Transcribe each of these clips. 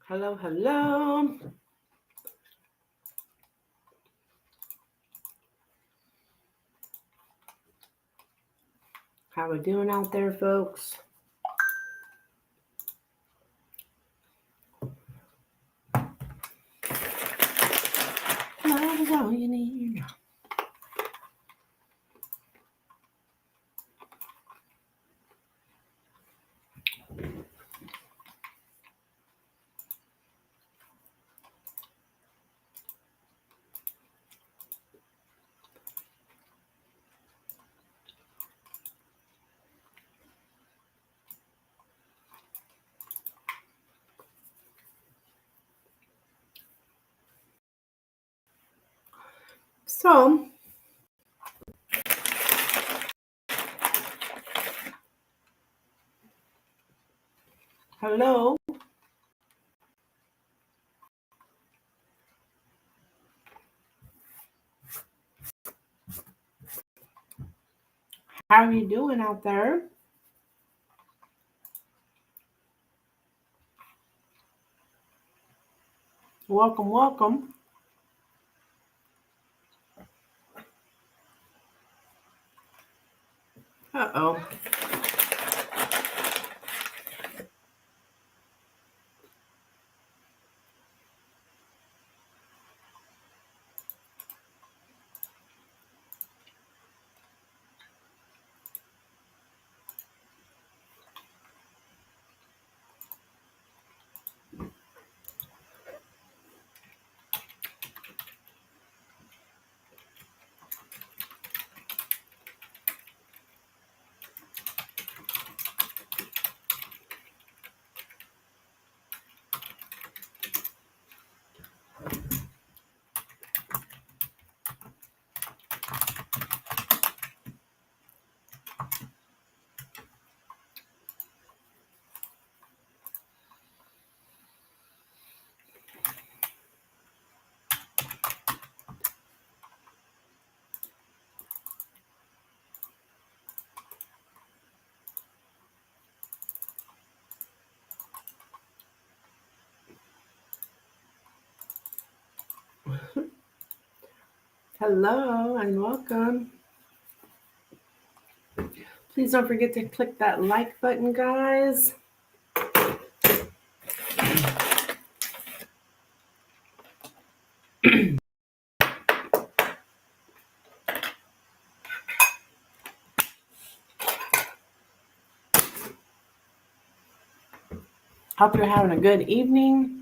Hello, hello. How we doing out there, folks? Love is all you need. So, hello. How are you doing out there? Welcome, welcome. Uh-oh. Hello and welcome. Please don't forget to click that like button, guys. Hope you're having a good evening.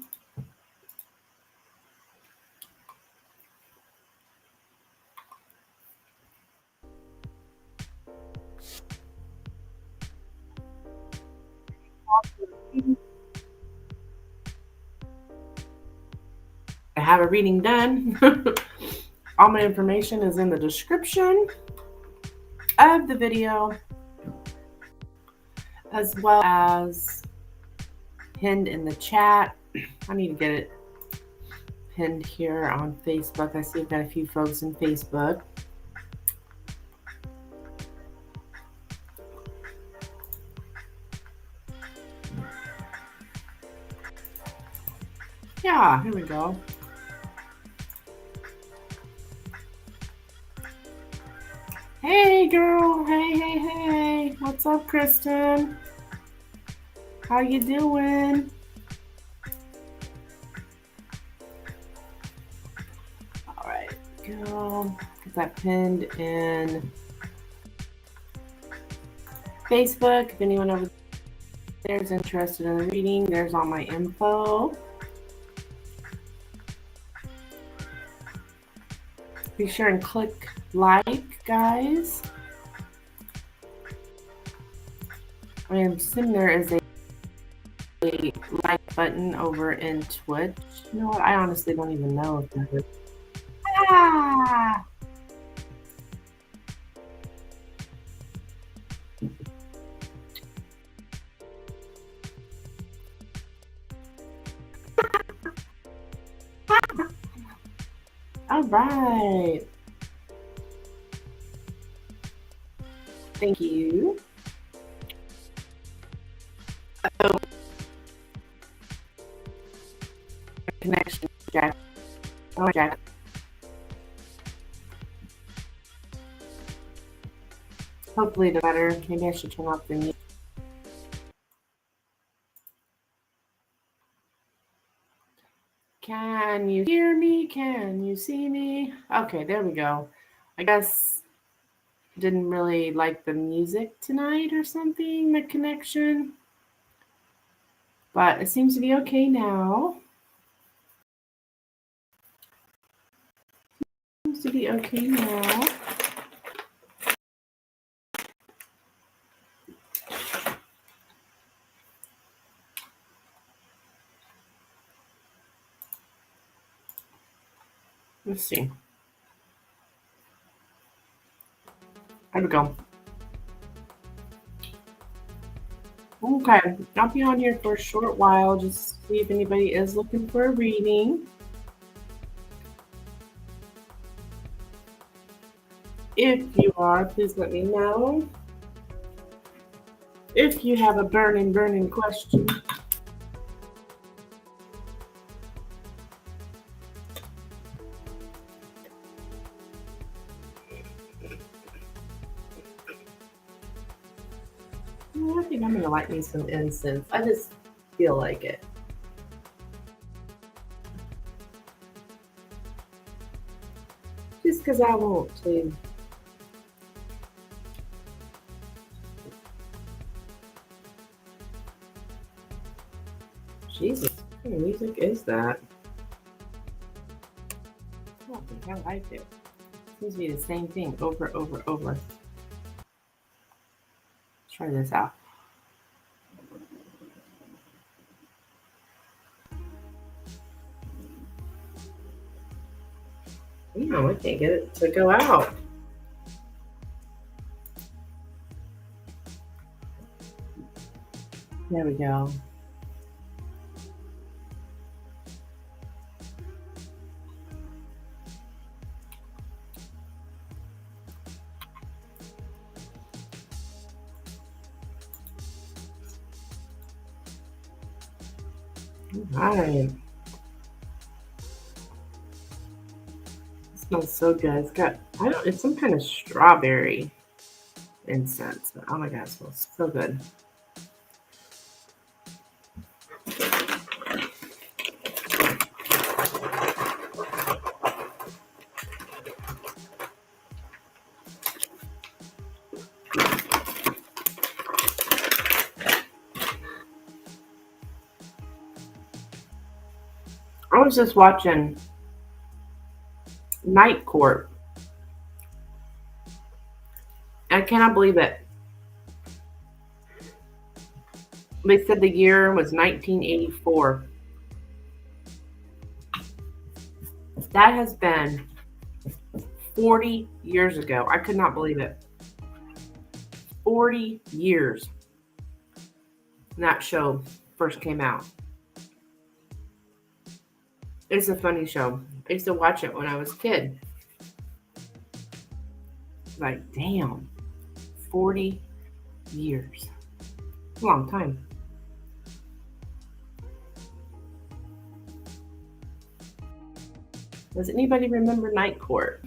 I have a reading done. All my information is in the description of the video, as well as pinned in the chat. I need to get it pinned here on Facebook. I see I've got a few folks in Facebook. Yeah, here we go. Hey girl, hey. What's up, Kristen? How you doing? All right, go. Get that pinned in Facebook. If anyone over there is interested in the reading, there's all my info. Be sure and click like, guys. I am assuming there is a like button over in Twitch. You know what? I honestly don't even know if there is. Ah! All right. Thank you. connection, Jack. Oh, Jack. Hopefully the better. Maybe I should turn off the music. Can you hear me? Can you see me? Okay, there we go. I guess didn't really like the music tonight or something, the connection. But it seems to be okay now. Seems to be okay now. Let's see. There we go. Okay, I'll be on here for a short while, just to see if anybody is looking for a reading. If you are, please let me know. If you have a burning question. I think I'm gonna light me some incense. I just feel like it. Just because I want to. Jesus, what kind of music is that? I don't think I like it. Seems to be the same thing over. Let's try this out. No, I can't get it to go out. There we go. All right. It smells so good. It's some kind of strawberry incense. But oh my god, it smells so good. I was just watching Night Court. I cannot believe it. They said the year was 1984. That has been 40 years ago. I could not believe it. 40 years that show first came out. It's a funny show. I used to watch it when I was a kid. Like, damn, 40 years. It's a long time. Does anybody remember Night Court?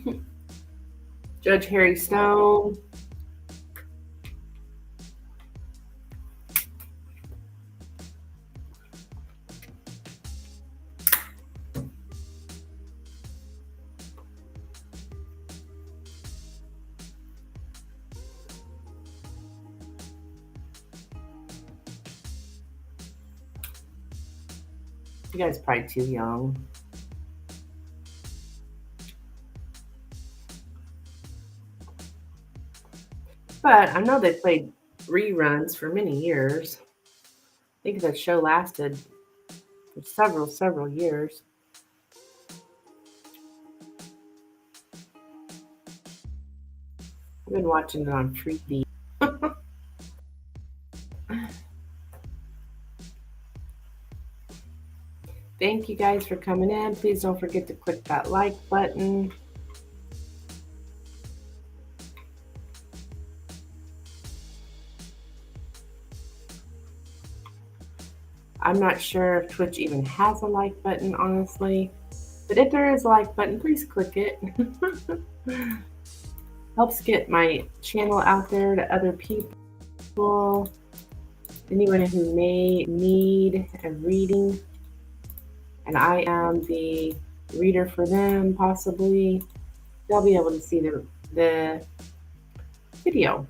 Judge Harry Stone. You guys are probably too young. But I know they played reruns for many years. I think that show lasted for several years. I've been watching it on 3D. Thank you guys for coming in. Please don't forget to click that like button. I'm not sure if Twitch even has a like button, honestly. But if there is a like button, please click it. Helps get my channel out there to other people. Anyone who may need a reading, and I am the reader for them, possibly, they'll be able to see the video.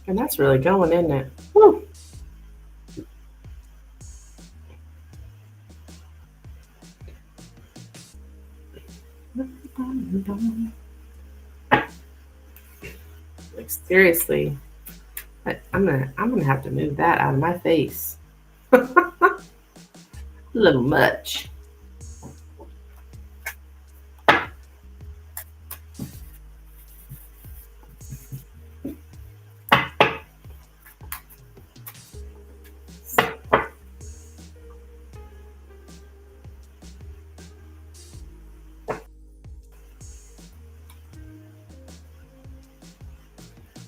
And that's really going, isn't it? Woo. Like, seriously, I'm gonna have to move that out of my face. A little much.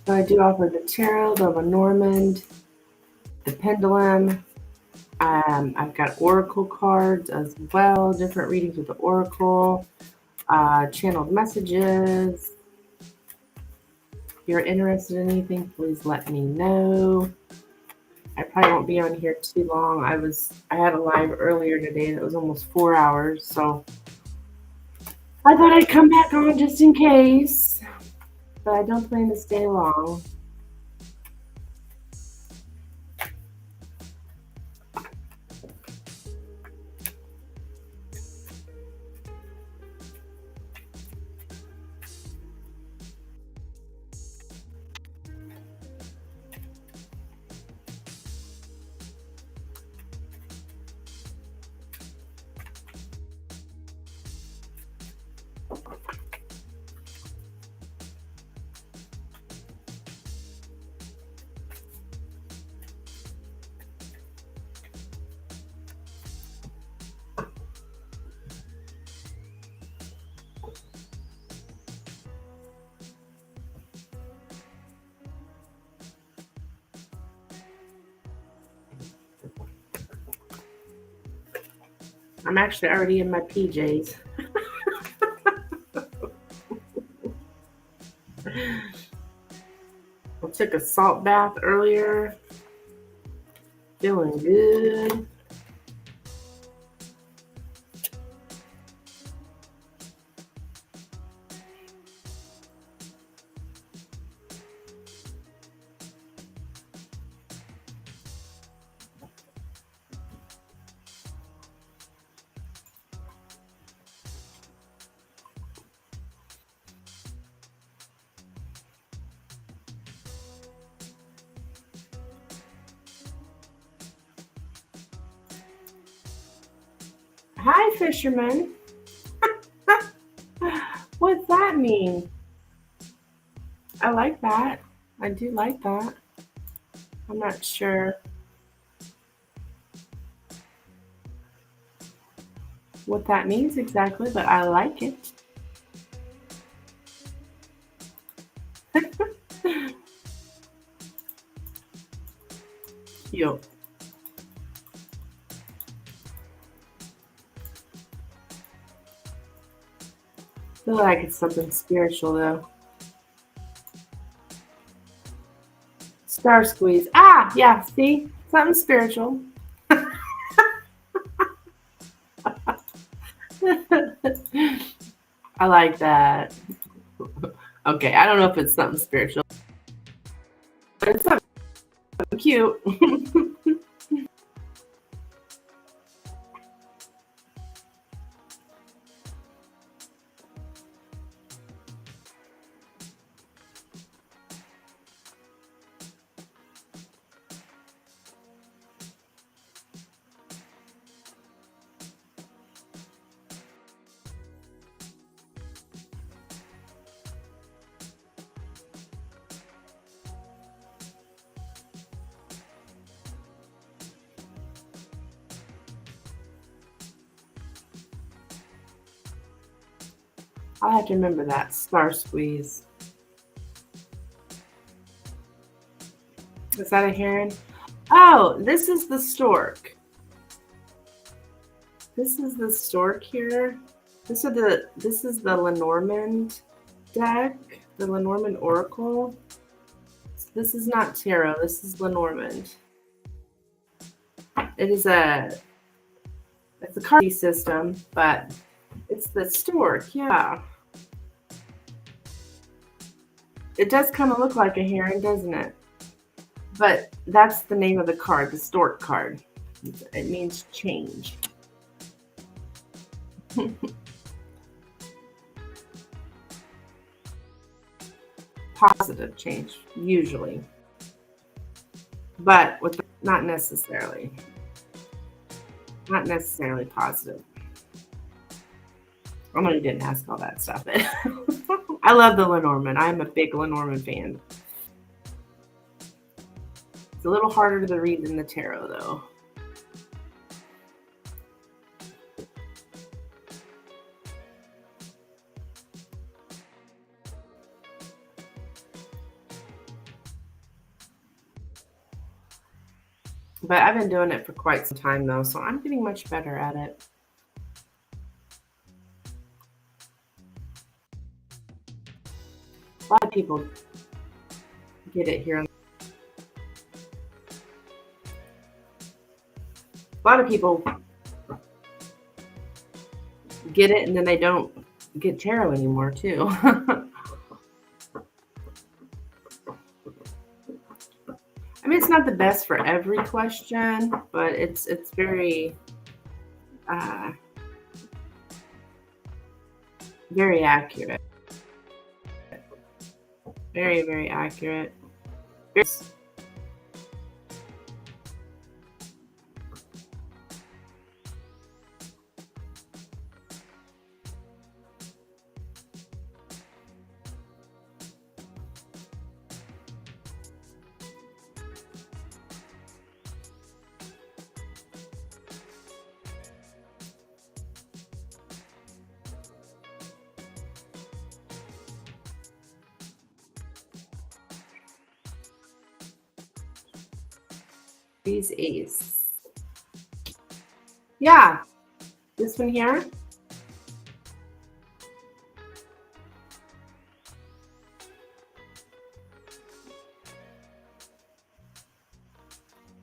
So I do offer the tarot, the Lenormand, the Pendulum. I've got oracle cards as well, different readings with the oracle, channeled messages. If you're interested in anything, please let me know. I probably won't be on here too long. I had a live earlier today that was almost 4 hours, so I thought I'd come back on just in case, but I don't plan to stay long. I'm actually already in my PJs. I took a salt bath earlier. Feeling good. Hi, fisherman. What's that mean? I like that. I do like that. I'm not sure what that means exactly, but I like it. Cute. I feel like it's something spiritual though. Star squeeze. Ah, yeah, see? Something spiritual. I like that. Okay, I don't know if it's something spiritual, but it's something cute. I'll have to remember that. Star squeeze. Is that a heron? Oh, this is the stork. This is the stork here. This is the Lenormand deck, the Lenormand Oracle. This is not tarot. This is Lenormand. It's a card system, but it's the stork. Yeah, it does kind of look like a heron, doesn't it? But that's the name of the card, the stork card. It means change. Positive change, usually. But with not necessarily. Not necessarily positive. I know you didn't ask all that stuff. I love the Lenormand. I'm a big Lenormand fan. It's a little harder to read than the tarot, though. But I've been doing it for quite some time, though, so I'm getting much better at it. A lot of people get it here. A lot of people get it and then they don't get tarot anymore, too. I mean, it's not the best for every question, but it's very very accurate. Very, very accurate. These ace. Yeah, this one here.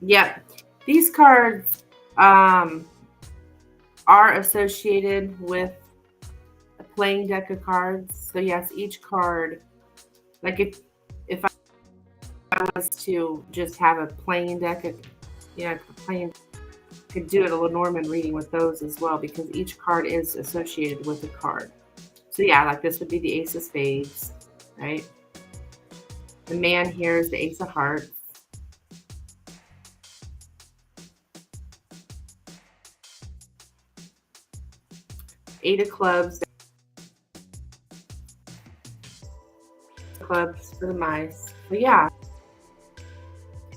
Yep, these cards are associated with a playing deck of cards. So yes, each card, like if I was to just have a playing deck of, could do a Lenormand reading with those as well, because each card is associated with a card. So yeah, like this would be the Ace of Spades, right? The man here is the Ace of Hearts. Eight of Clubs. Clubs for the mice. But yeah,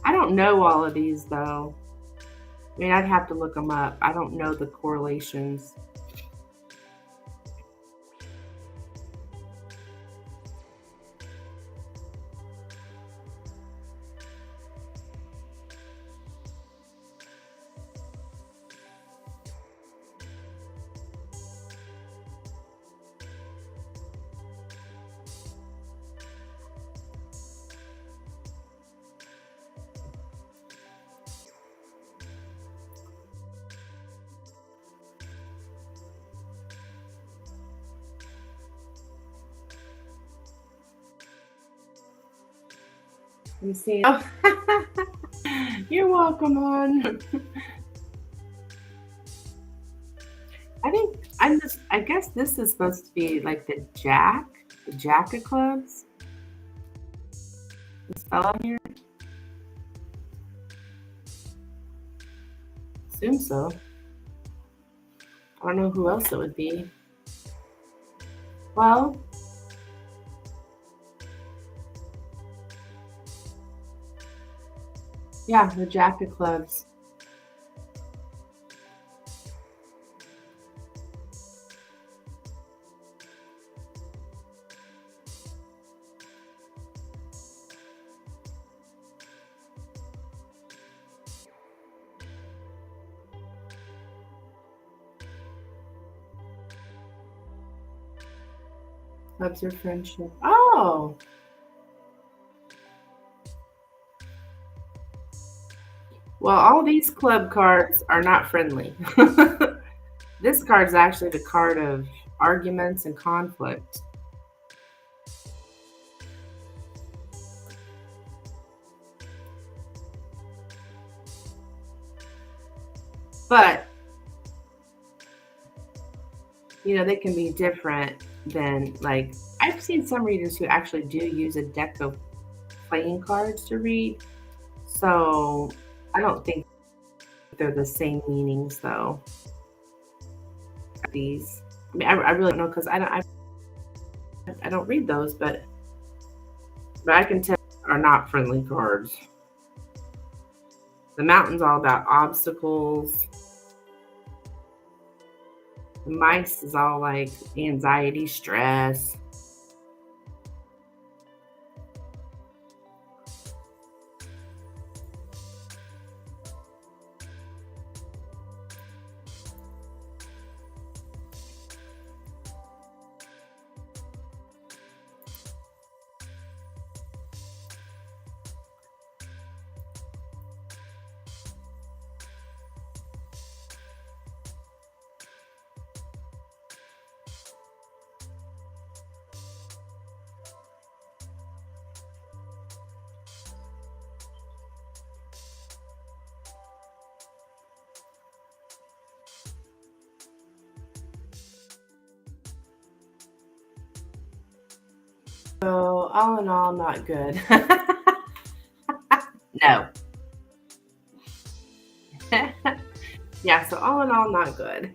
I don't know all of these though. I mean, I'd have to look them up. I don't know the correlations. Let me see. Oh. You're welcome, hon. I guess this is supposed to be like the Jack of Clubs. This fella here. Assume so. I don't know who else it would be. Well, yeah, the Jack of Clubs. Clubs your friendship. Oh, well, all these club cards are not friendly. This card is actually the card of arguments and conflict. But, they can be different than, like, I've seen some readers who actually do use a deck of playing cards to read. So I don't think they're the same meanings, though. These, I mean, I really don't know because I don't read those, but I can tell are not friendly cards. The mountain's all about obstacles. The mice is all like anxiety, stress. So all in all, not good. No. Yeah, so all in all, not good.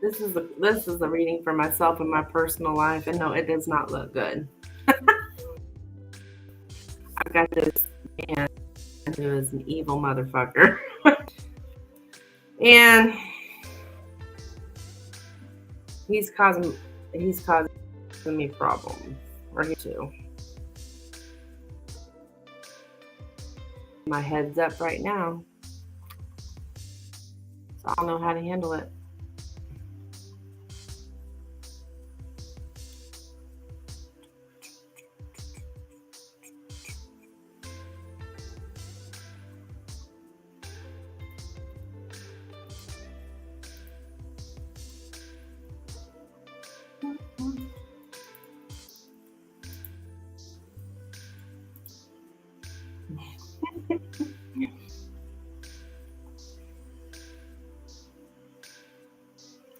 This is a reading for myself and my personal life, and no, it does not look good. I've got this man who is an evil motherfucker, and he's causing me problems. Or he too. My head's up right now, so I'll know how to handle it.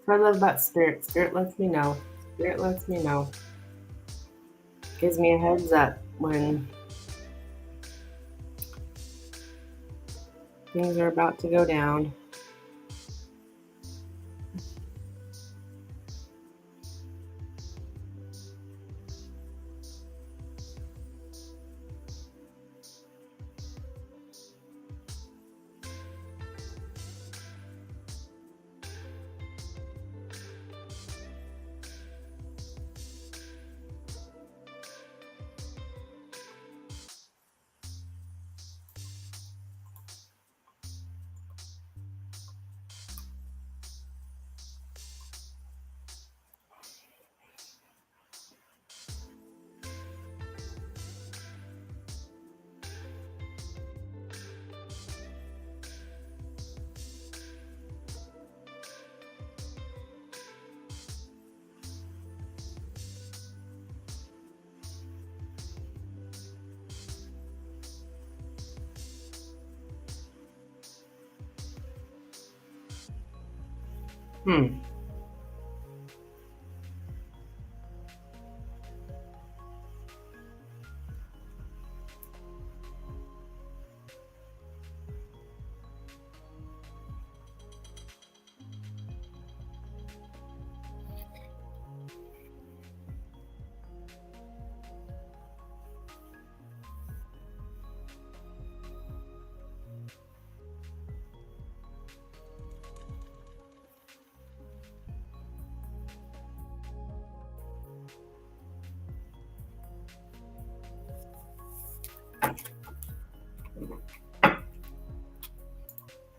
What I love about Spirit. Spirit lets me know. Spirit lets me know. Gives me a heads up when things are about to go down. Hmm.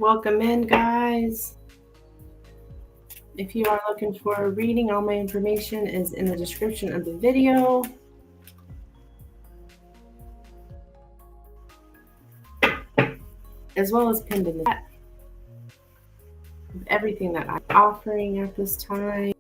Welcome in, guys. If you are looking for a reading, all my information is in the description of the video. As well as pinned in the chat. Everything that I'm offering at this time.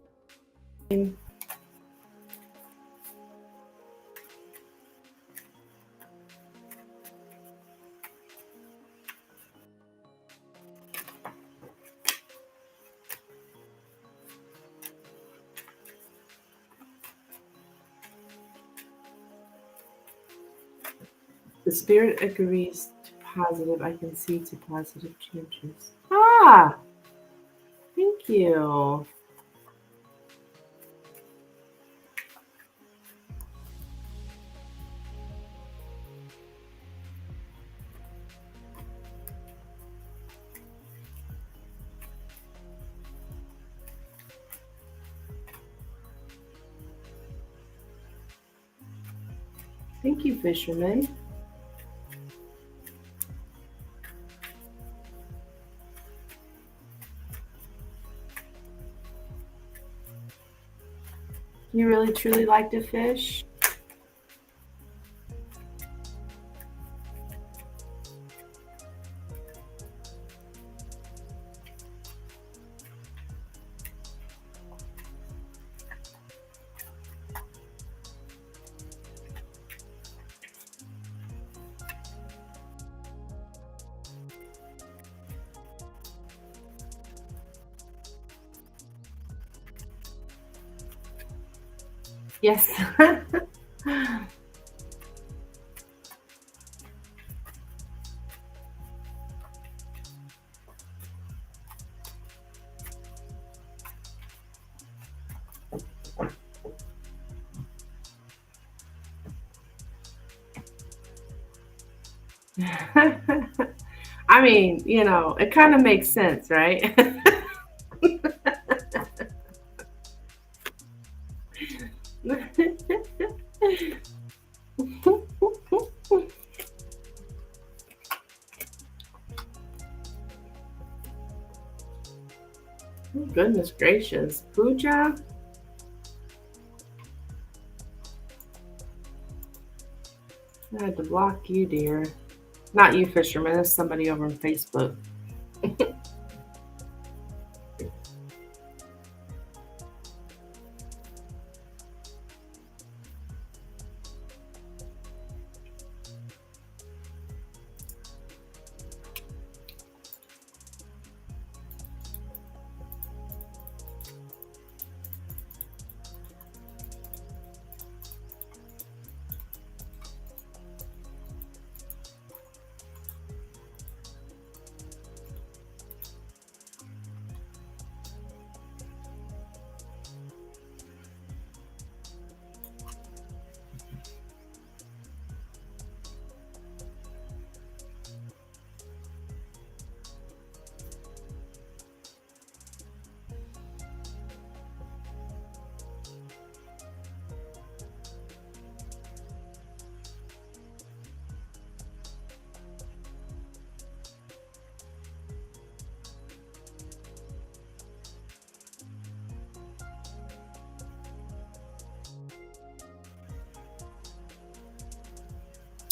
The spirit agrees to positive. I can see to positive changes. Ah, thank you. Thank you, fisherman. You really truly like to fish? Yes. I mean, you know, it kind of makes sense, right? Goodness gracious. Pooja? I had to block you, dear. Not you, fisherman. It's somebody over on Facebook.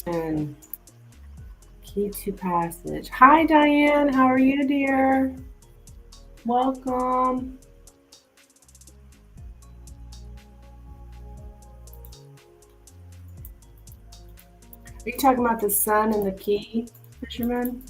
And key to passage. Hi, Diane. How are you, dear? Welcome. Are you talking about the sun and the key, fisherman?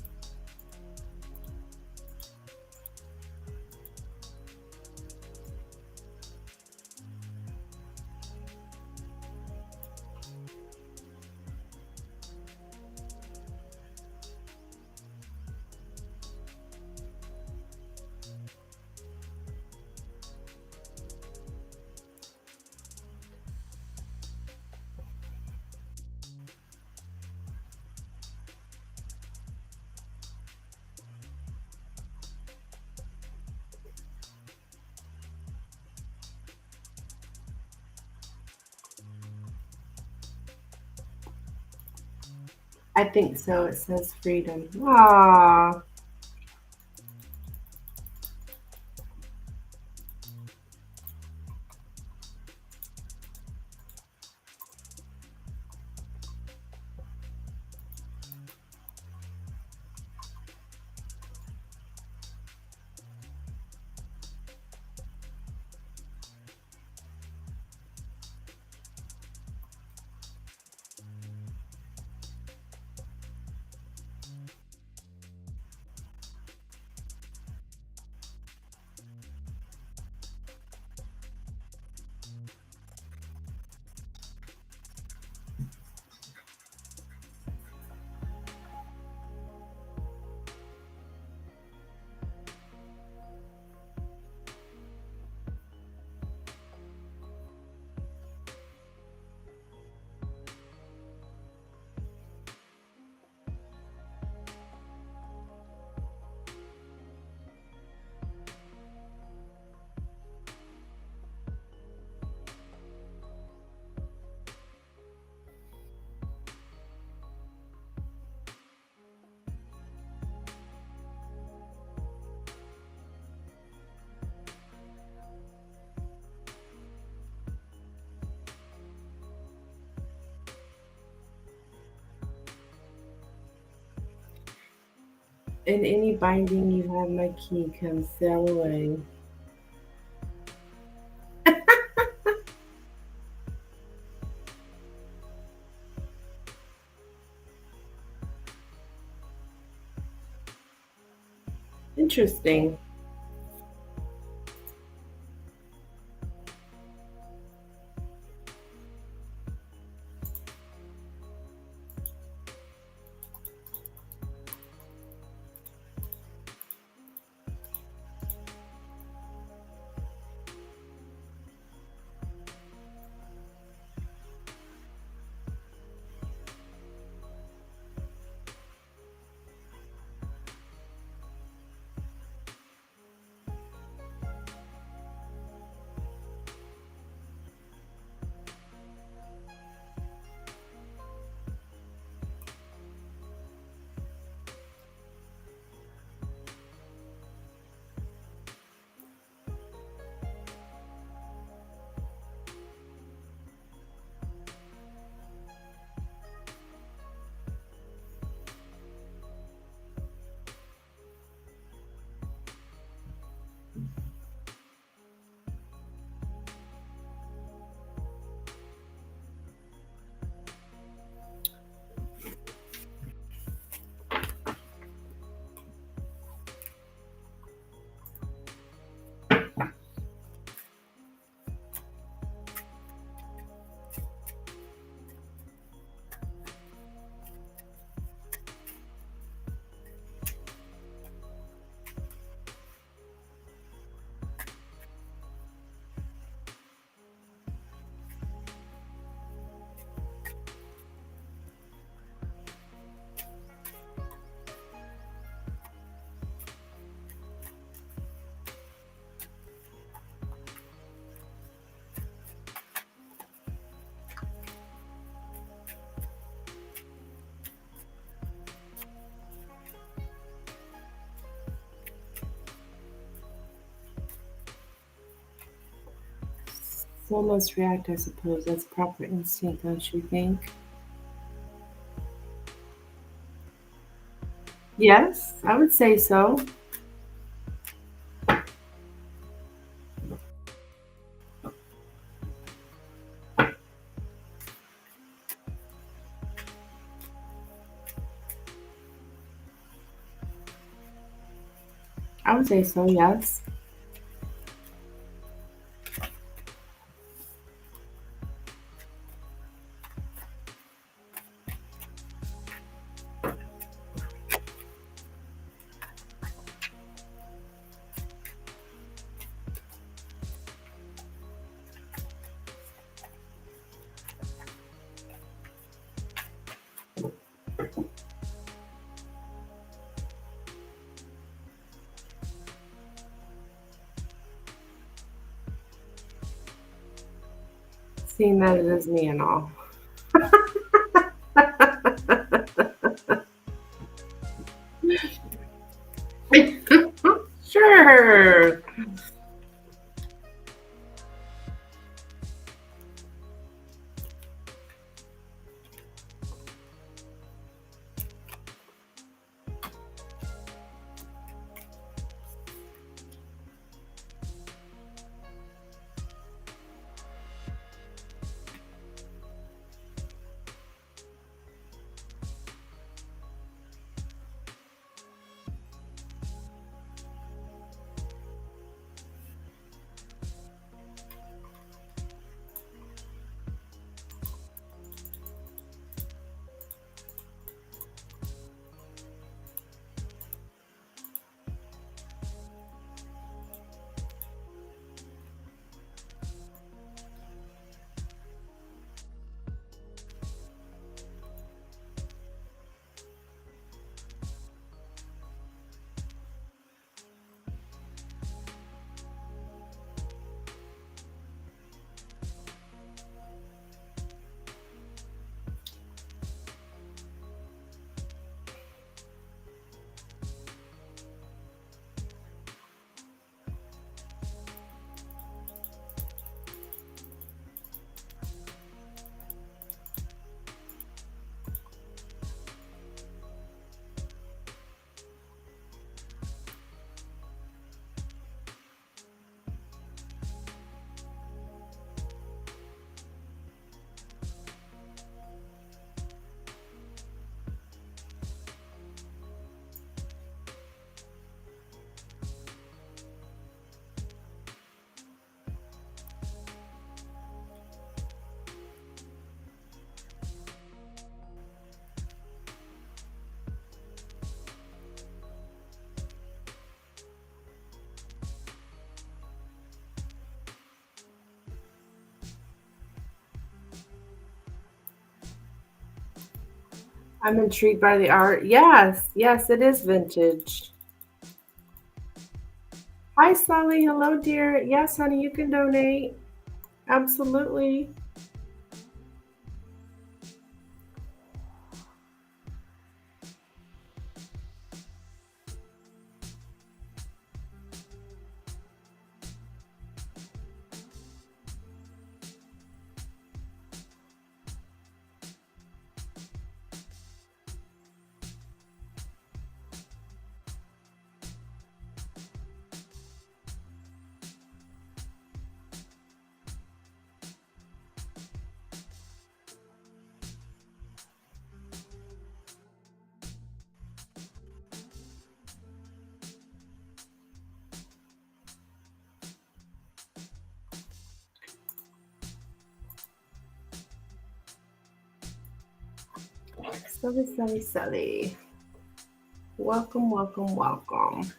I think so. It says freedom. Ah, In any binding you have my key, come sail away. Interesting. Soul must react, I suppose. That's proper instinct, don't you think? Yes, I would say so. I would say so, yes. Seeing that it is me and all. Sure. I'm intrigued by the art. Yes, yes, it is vintage. Hi, Sally. Hello, dear. Yes, honey, you can donate. Absolutely. Sally, Sally, Sally. Welcome, welcome, welcome.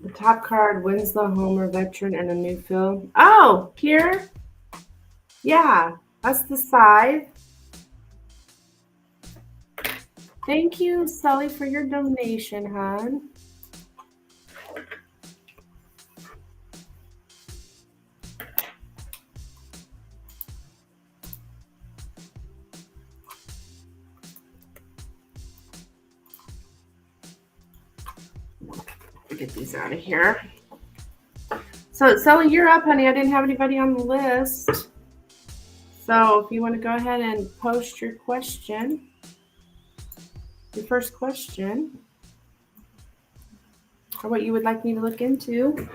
The top card, Winslow Homer, veteran, and a new film. Oh, here? Yeah, that's the side. Thank you, Sully, for your donation, hon. Get these out of here. So, Sully, you're up, honey. I didn't have anybody on the list. So, if you want to go ahead and post your question, your first question, or what you would like me to look into.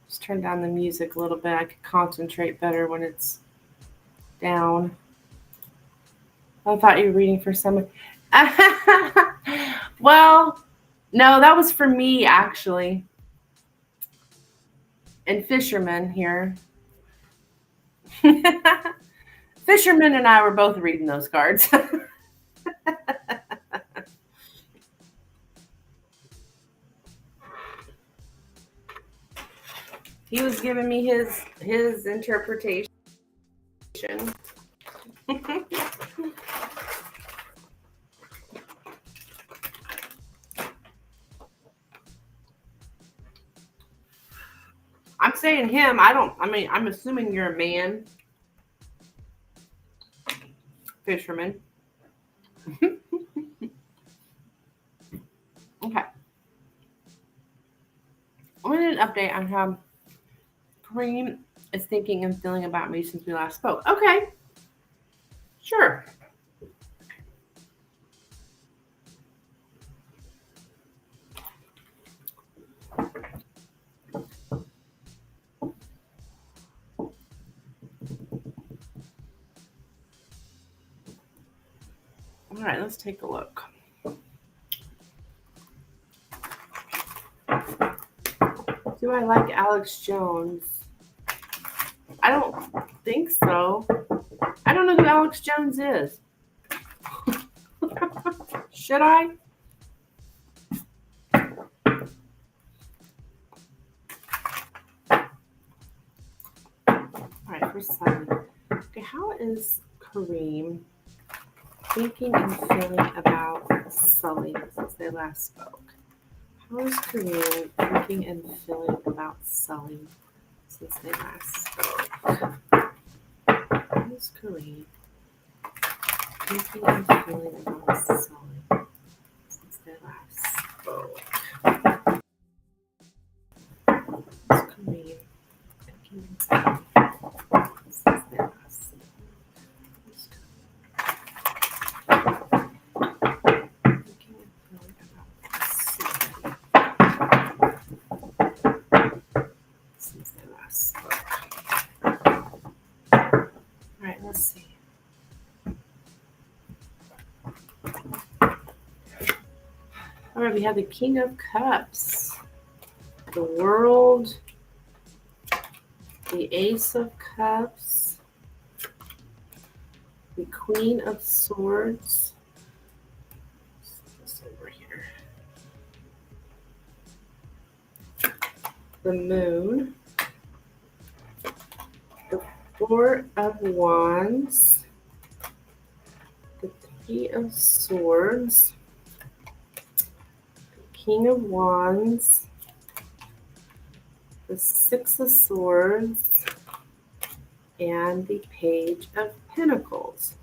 Just turn down the music a little bit. I can concentrate better when it's down. I thought you were reading for someone. Well, no, that was for me, actually. And Fisherman here. Fisherman and I were both reading those cards. He was giving me his interpretation. I'm saying him. I'm assuming you're a man. Fisherman. Okay. I wanted an update on how Kareem is thinking and feeling about me since we last spoke. Okay. Sure. All right, let's take a look. Do I like Alex Jones? I don't think so. I don't know who Alex Jones is. Should I? for Sully. Okay, how is Kareem thinking and feeling about Sully since they last spoke? How is Kareem thinking and feeling about Sully since they last spoke? How is Kareem thinking and feeling about Sully since they last spoke? How is Kareem thinking and feeling since they last spoke? Thinking and feeling about Sully since they last spoke. All right, let's see. All right, we have the King of Cups, the World, the Ace of Cups, the Queen of Swords. Let's put this over here. The Moon, the Four of Wands, the Three of Swords, the King of Wands, the Six of Swords, and the Page of Pentacles.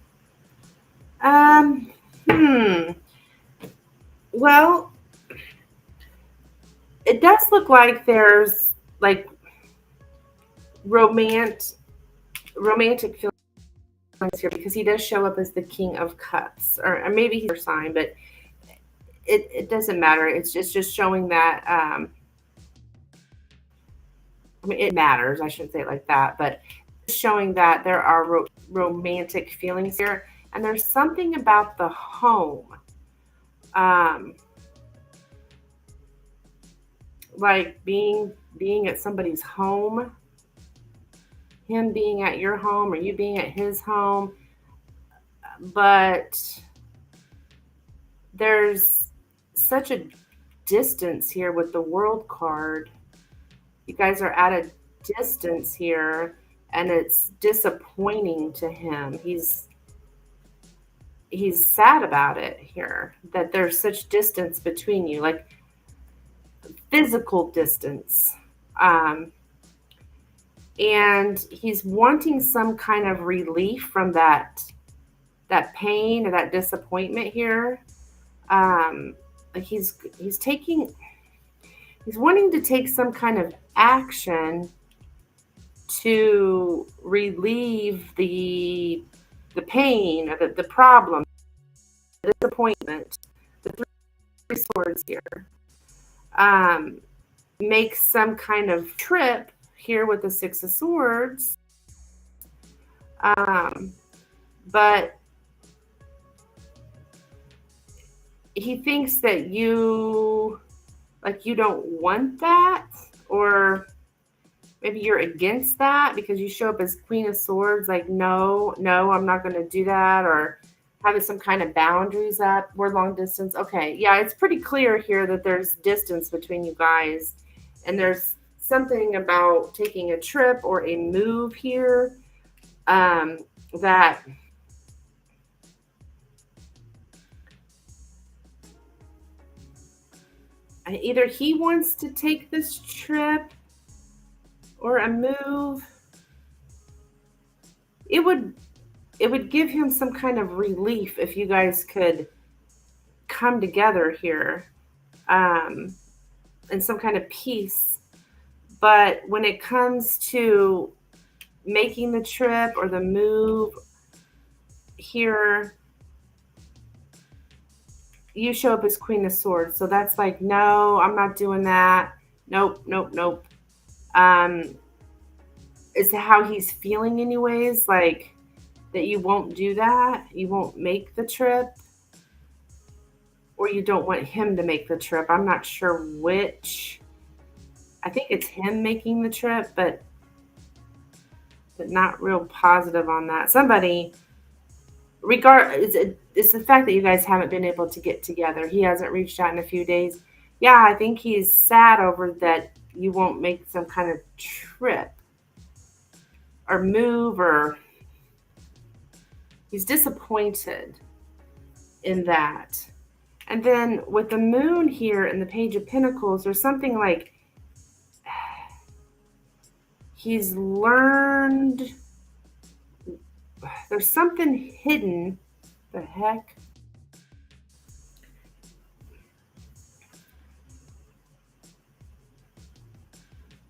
Well, it does look like there's like romantic feelings here because he does show up as the King of Cups, or maybe he's your sign, but it doesn't matter. It's just showing that. I mean, it matters. I shouldn't say it like that, but showing that there are romantic feelings here, and there's something about the home, like being at somebody's home, him being at your home or you being at his home, but there's such a distance here with the World card. You guys are at a distance here, and it's disappointing to him. He's sad about it here, that there's such distance between you, like physical distance. And he's wanting some kind of relief from that pain or that disappointment here. Like he's wanting to take some kind of action to relieve the pain or the problem, the disappointment, the Three Swords here. Make some kind of trip here with the Six of Swords. But he thinks that you don't want that, or maybe you're against that because you show up as Queen of Swords, like, no, I'm not going to do that, or having some kind of boundaries up. We're long distance. Okay, yeah, it's pretty clear here that there's distance between you guys, and there's something about taking a trip or a move here that either he wants to take this trip or a move. It would give him some kind of relief if you guys could come together here, and some kind of peace. But when it comes to making the trip or the move here, you show up as Queen of Swords. So that's like, no, I'm not doing that. Nope. Is how he's feeling anyways, like that you won't do that, you won't make the trip, or you don't want him to make the trip. I'm not sure which. I think it's him making the trip, but not real positive on that. Somebody, it's the fact that you guys haven't been able to get together. He hasn't reached out in a few days. Yeah, I think he's sad over that you won't make some kind of trip or move, or he's disappointed in that. And then with the moon here in the Page of Pentacles, there's something like he's learned, there's something hidden. The heck?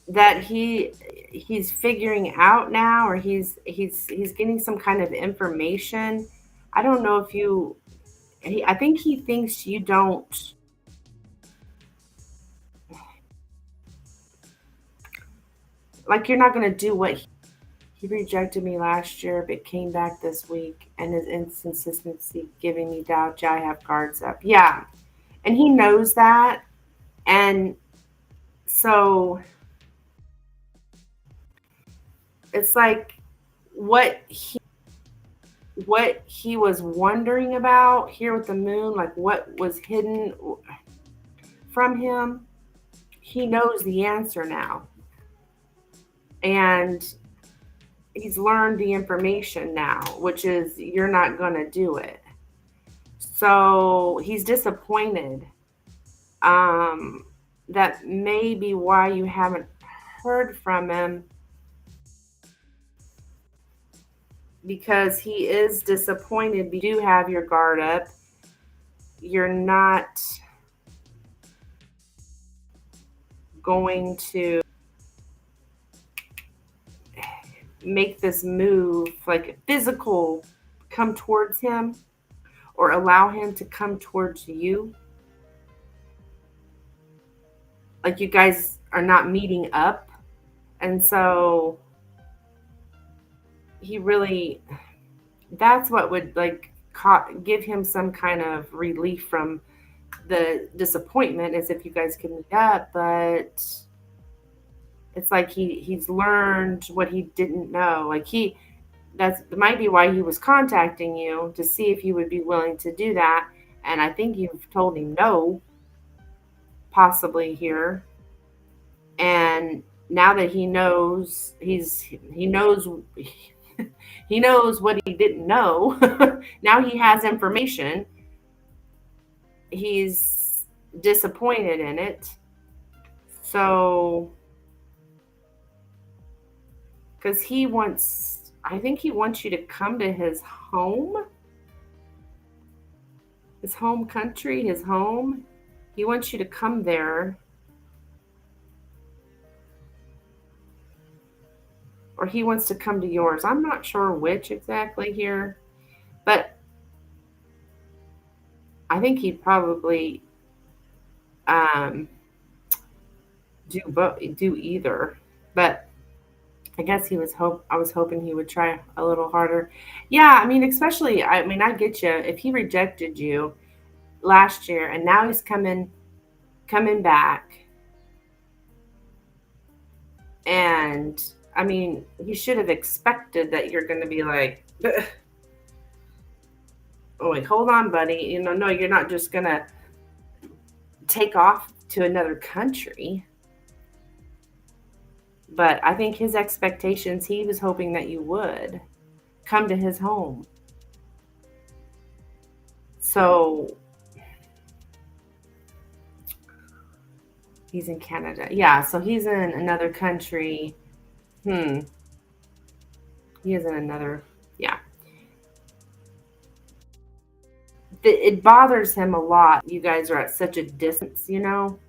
That he's figuring out now, or he's getting some kind of information. I don't know if you I think he thinks you don't, like, you're not going to do what he rejected me last year but came back this week, and his inconsistency giving me doubt. Yeah, I have guards up. Yeah, and he knows that. And so it's like what he was wondering about here with the moon, like what was hidden from him, he knows the answer now. And he's learned the information now, which is you're not going to do it. So he's disappointed. That may be why you haven't heard from him, because he is disappointed. You do have your guard up. You're not going to make this move, like physical, come towards him, or allow him to come towards you. Like you guys are not meeting up. And so he really, that's what would like give him some kind of relief from the disappointment, is if you guys can meet up. But it's like he's learned what he didn't know. Like that might be why he was contacting you, to see if you would be willing to do that. And I think you've told him no, possibly here. And now that he knows, he knows what he didn't know. Now he has information. He's disappointed in it. So, because I think he wants you to come to his home country, his home. He wants you to come there. Or he wants to come to yours. I'm not sure which exactly here. But I think he'd probably do either. But I guess I was hoping he would try a little harder. Yeah, I mean, especially, I get you. If he rejected you last year and now he's coming back, and I mean, he should have expected that you're going to be like, oh wait, hold on, buddy. No, you're not just going to take off to another country. But I think his expectations, he was hoping that you would come to his home. So he's in Canada. Yeah, so he's in another country. He is in another, yeah. It bothers him a lot. You guys are at such a distance, and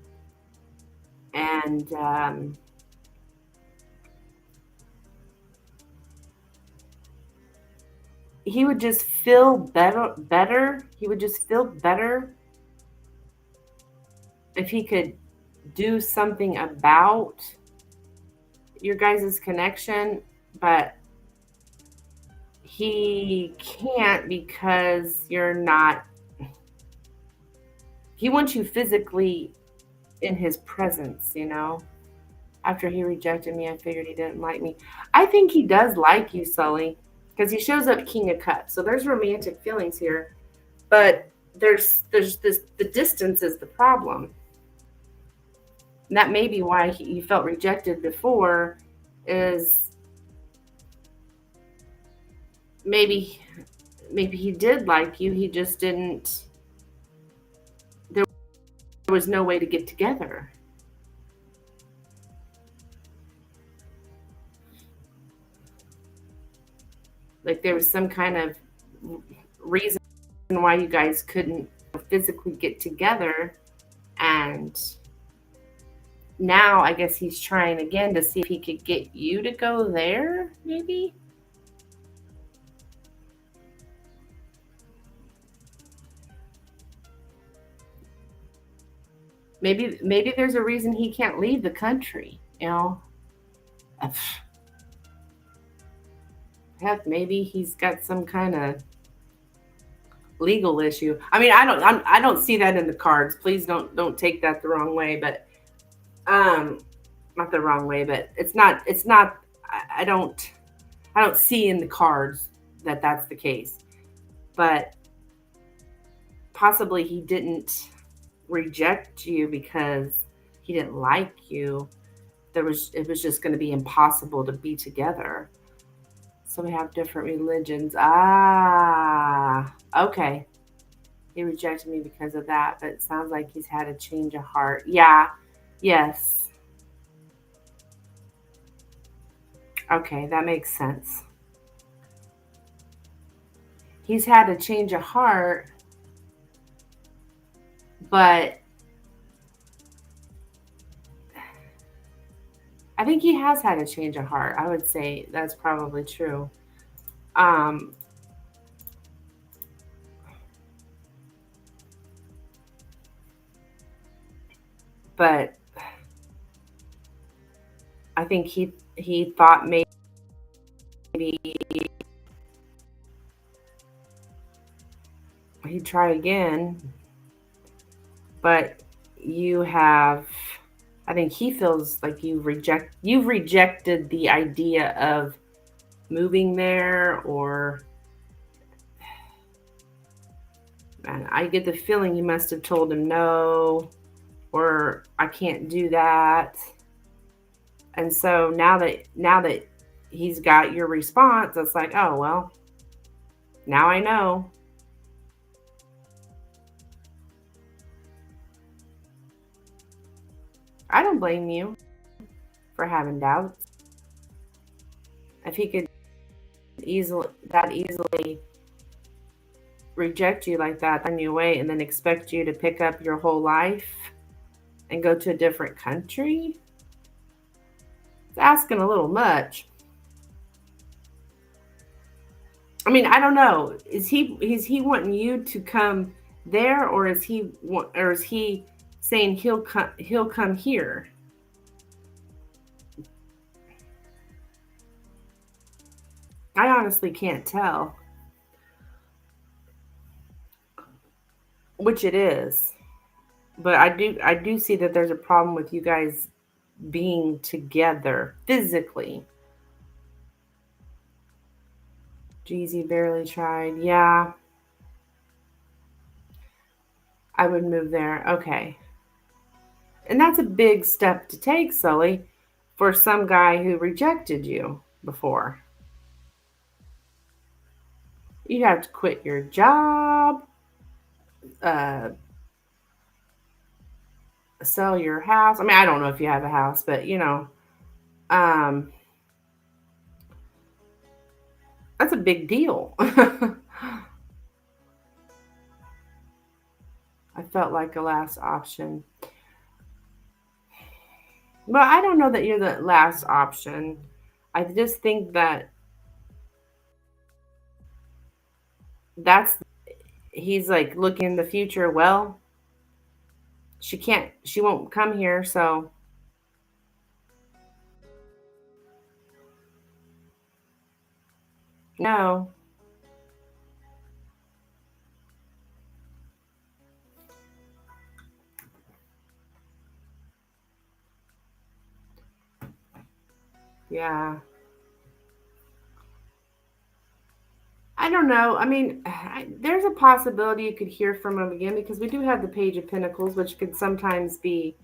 he would just feel better. He would just feel better if he could do something about your guys' connection, but he can't, because you're not, he wants you physically in his presence, After he rejected me, I figured he didn't like me. I think he does like you, Sully, because he shows up King of Cups. So there's romantic feelings here, but there's this, the distance is the problem. And that may be why you felt rejected before, is maybe he did like you. He just didn't. There was no way to get together. Like there was some kind of reason why you guys couldn't physically get together, and now I guess he's trying again to see if he could get you to go there, maybe. Maybe there's a reason he can't leave the country, you know. Heck, maybe he's got some kind of legal issue. I mean, I don't see that in the cards. Please don't take that the wrong way, but um not the wrong way, but it's not I don't see in the cards that that's the case. But possibly he didn't reject you because he didn't like you. It was just going to be impossible to be together. So we have different religions. Ah, okay. He rejected me because of that, but it sounds like he's had a change of heart. Yeah. Yes. Okay, that makes sense. He's had a change of heart, but I think he has had a change of heart. I would say that's probably true. Um, but I think he thought maybe he'd try again, but you have. I think he feels like you've rejected the idea of moving there, or man, I get the feeling you must have told him no, or I can't do that. And so now that he's got your response, it's like, oh well, now I know. I don't blame you for having doubts. If he could easily reject you like that, turn you away, and then expect you to pick up your whole life and go to a different country, it's asking a little much. I mean, I don't know. Is he wanting you to come there, or is he saying he'll come here? I honestly can't tell which it is, but I do see that there's a problem with you guys being together physically. Jeezy barely tried. Yeah, I would move there. Okay. And that's a big step to take, Sully, for some guy who rejected you before. You have to quit your job, uh, sell your house. I mean, I don't know if you have a house, but um, that's a big deal. I felt like a last option. But I don't know that you're the last option. I just think that that's he's like looking in the future. Well, she won't come here, so no. Yeah. I don't know. I mean, there's a possibility you could hear from him again because we do have the Page of Pentacles, which could sometimes be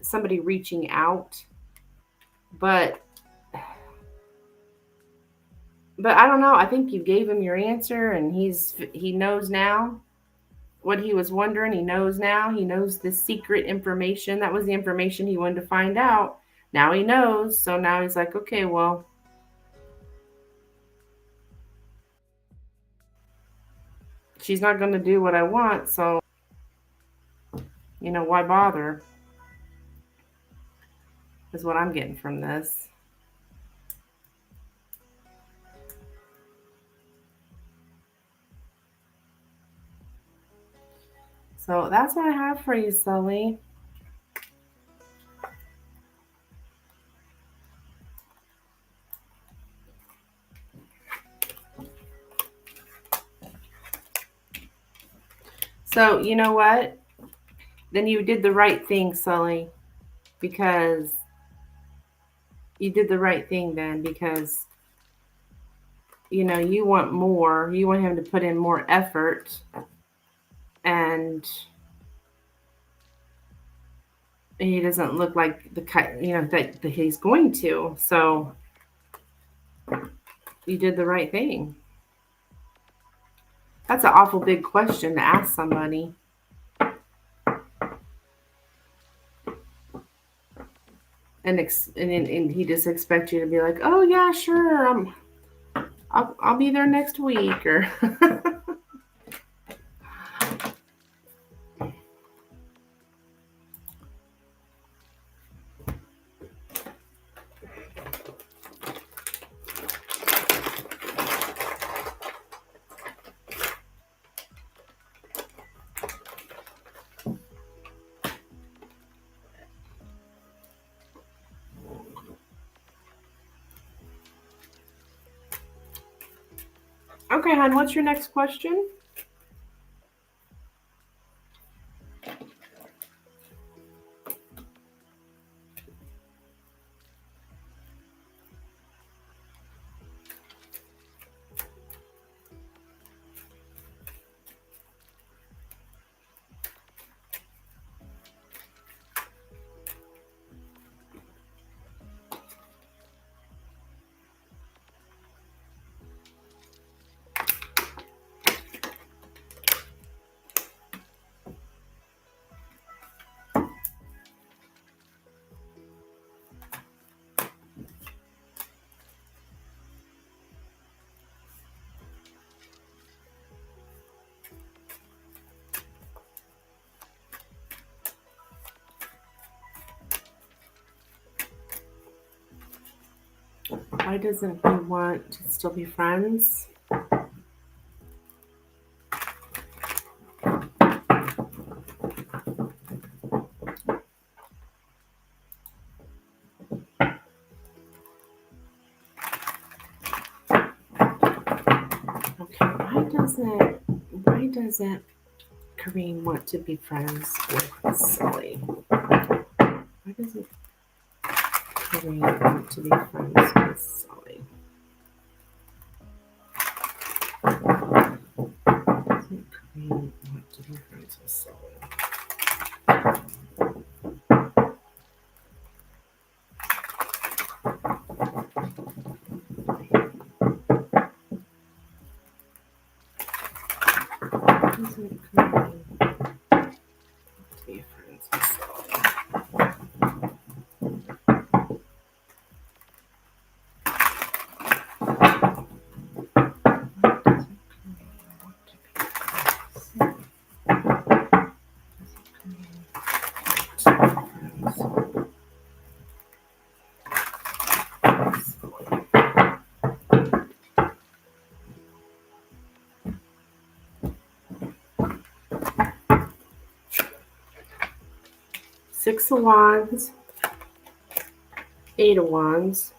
somebody reaching out. But But I don't know. I think you gave him your answer, and he knows now what he was wondering. He knows now. He knows the secret information. That was the information he wanted to find out. Now he knows. So now he's like, okay, well, she's not going to do what I want. So, why bother? Is what I'm getting from this. So that's what I have for you, Sully. So, you know what? Then you did the right thing, Sully, because you did the right thing then because you want more. You want him to put in more effort, and he doesn't look like the that he's going to. So you did the right thing. That's an awful big question to ask somebody. And he just expects you to be like, oh yeah, sure, I'll be there next week, or okay, hon, what's your next question? Why doesn't he want to still be friends? Okay, why doesn't Kareem want to be friends with Sully? Why doesn't Kareem want to be friends with Sully? Why doesn't Kareem want to be friends with Sully? Why doesn't Kareem want to be friends with Sully? Six of Wands, Eight of Wands,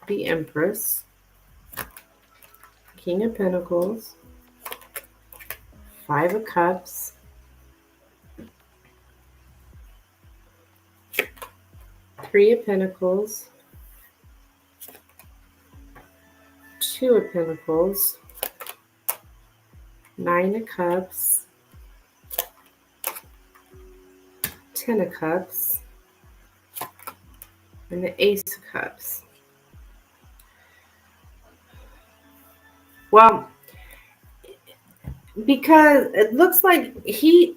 the Empress, King of Pentacles, Five of Cups, Three of Pentacles, Two of Pentacles, Nine of Cups, Ten of Cups, and the Ace of Cups. Well, because it looks like he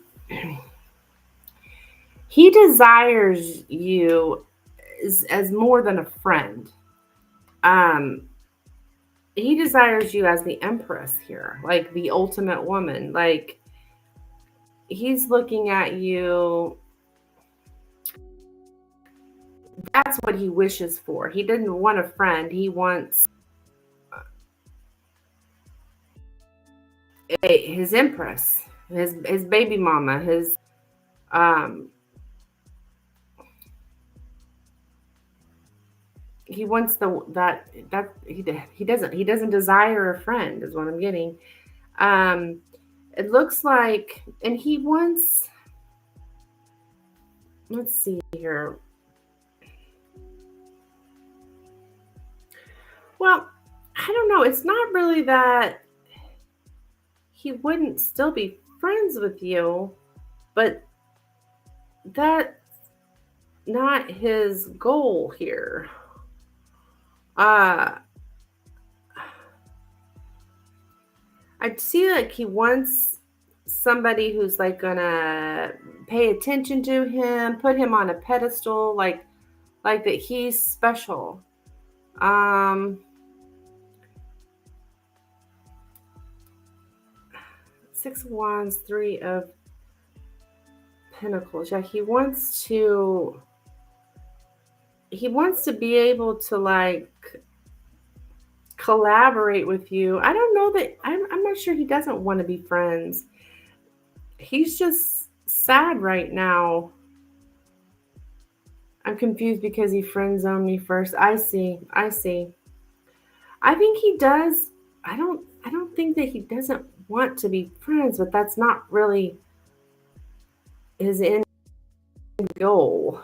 desires you as more than a friend. Um, he desires you as the empress here, like the ultimate woman. Like he's looking at you. That's what he wishes for. He didn't want a friend. He wants his empress, his baby mama, his um. He wants he doesn't desire a friend is what I'm getting. Um, it looks like, and he wants. Let's see here. Well, I don't know. It's not really that he wouldn't still be friends with you, but that's not his goal here. Uh, I see like he wants somebody who's like gonna pay attention to him, put him on a pedestal, like that he's special. Um, 6 of Wands, 3 of Pentacles. Yeah, he wants to be able to like collaborate with you. I don't know that I'm not sure he doesn't want to be friends. He's just sad right now. I'm confused because he friend zoned me first. I see. I think he does. I don't think that he doesn't want to be friends, but that's not really his end goal.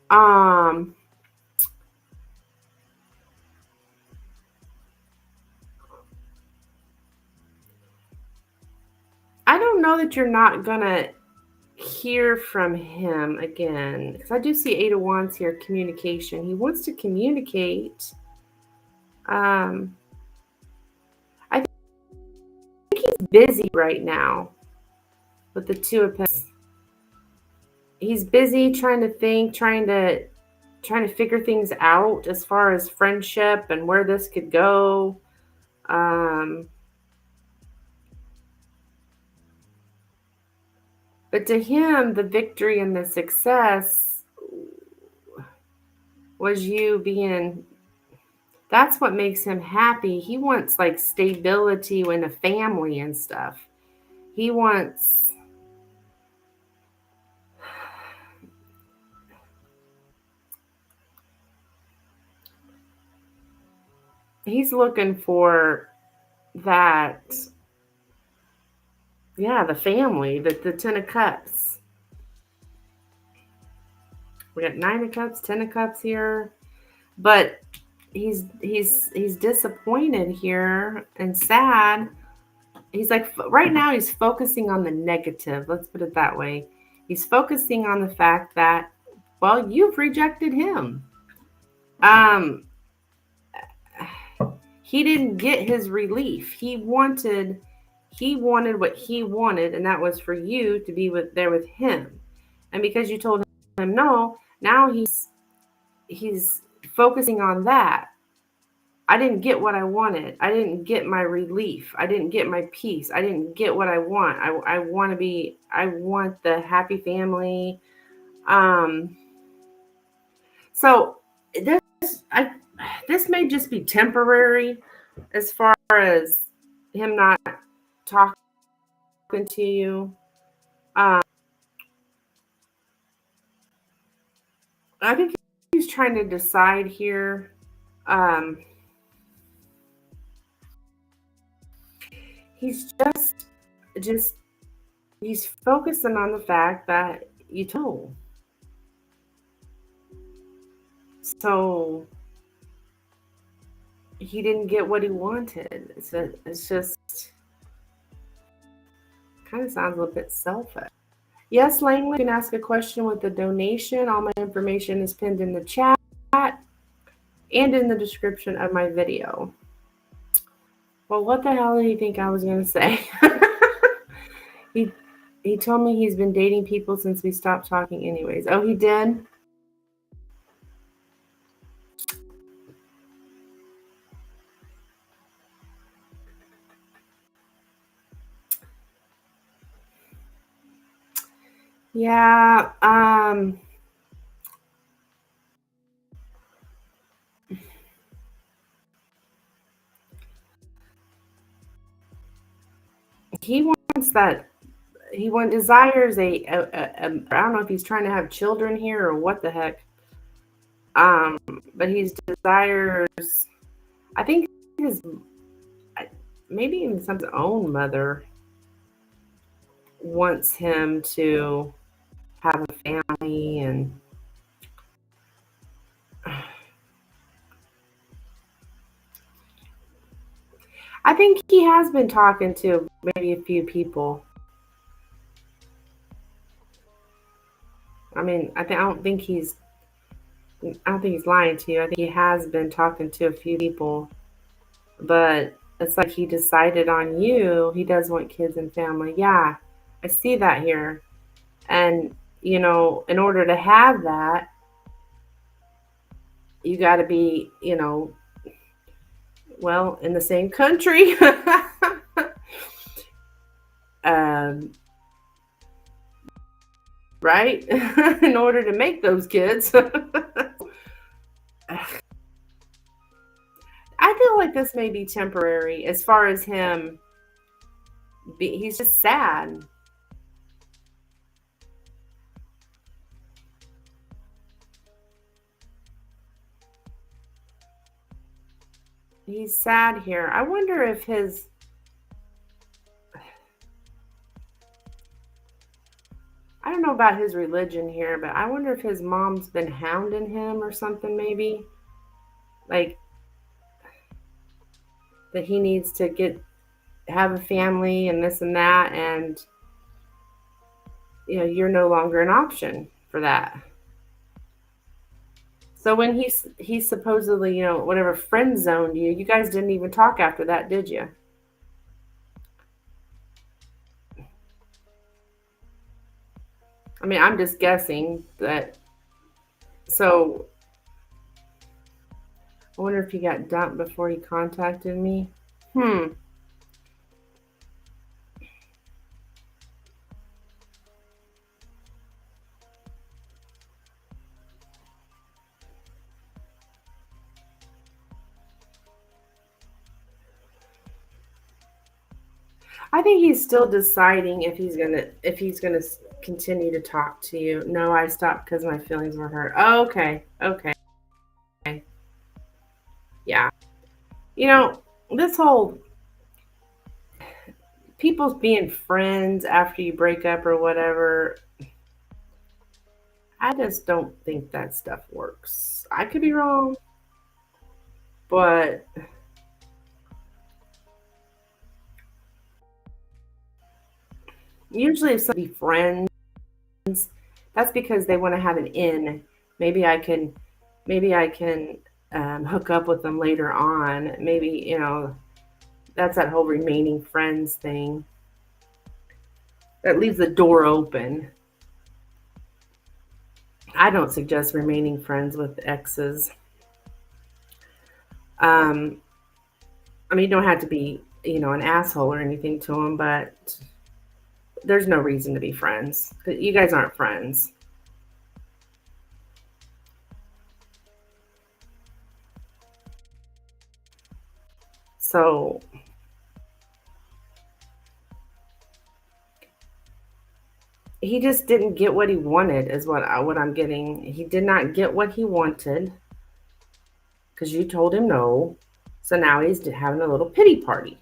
Um I don't know that you're not gonna hear from him again, because I do see 8 of Wands here, communication. He wants to communicate. Um, I think he's busy right now with the 2 of Pentacles. He's busy trying to think, trying to figure things out as far as friendship and where this could go. Um, but to him, the victory and the success was you being. That's what makes him happy. He wants like stability in a family and stuff. He wants. He's looking for that. Yeah, the family, the 10 of Cups. We got 9 of Cups, 10 of Cups here, but he's disappointed here and sad. He's like right now he's focusing on the negative. Let's put it that way. He's focusing on the fact that, well, you've rejected him. Um, he didn't get his relief. He wanted what he wanted, and that was for you to be there with him. And because you told him no, now he's focusing on that. I didn't get what I wanted. I didn't get my relief. I didn't get my peace. I didn't get what I want. I want the happy family. So this may just be temporary as far as him not talking to you. I think he's trying to decide here. He's just he's focusing on the fact that you told. So he didn't get what he wanted. It's just kind of sounds a little bit selfish. Yes, Langley, you can ask a question with a donation. All my information is pinned in the chat and in the description of my video. Well, what the hell did he think I was going to say? he he told me he's been dating people since we stopped talking anyways. Oh, he did? Yeah, he wants that desires I don't know if he's trying to have children here or what the heck. Um, but he desires, I think his, maybe even his own mother wants him to have a family, and I think he has been talking to maybe a few people. I mean, I don't think he's lying to you. I think he has been talking to a few people, but it's like he decided on you. He does want kids and family. Yeah, I see that here. And, in order to have that, you got to be, well, in the same country. um, right? In order to make those kids. I feel like this may be temporary as far as him. He's just sad. He's sad here. I wonder if I don't know about his religion here, but I wonder if his mom's been hounding him or something, maybe. Like that he needs to have a family and this and that, and you're no longer an option for that. So when he supposedly, whatever, friend zoned you, you guys didn't even talk after that, did you? I mean, I'm just guessing that. So I wonder if he got dumped before he contacted me. Hmm. I think he's still deciding if he's gonna continue to talk to you. No, I stopped because my feelings were hurt. Oh, okay, okay, yeah. You know, this whole people being friends after you break up or whatever, I just don't think that stuff works. I could be wrong, but usually if somebody friends, that's because they want to have an in. Maybe I can, maybe I can hook up with them later on. Maybe that's that whole remaining friends thing that leaves the door open. I don't suggest remaining friends with exes. Um, I mean, you don't have to be, an asshole or anything to them, but there's no reason to be friends. You guys aren't friends. So he just didn't get what he wanted, is what I'm getting. He did not get what he wanted because you told him no. So now he's having a little pity party.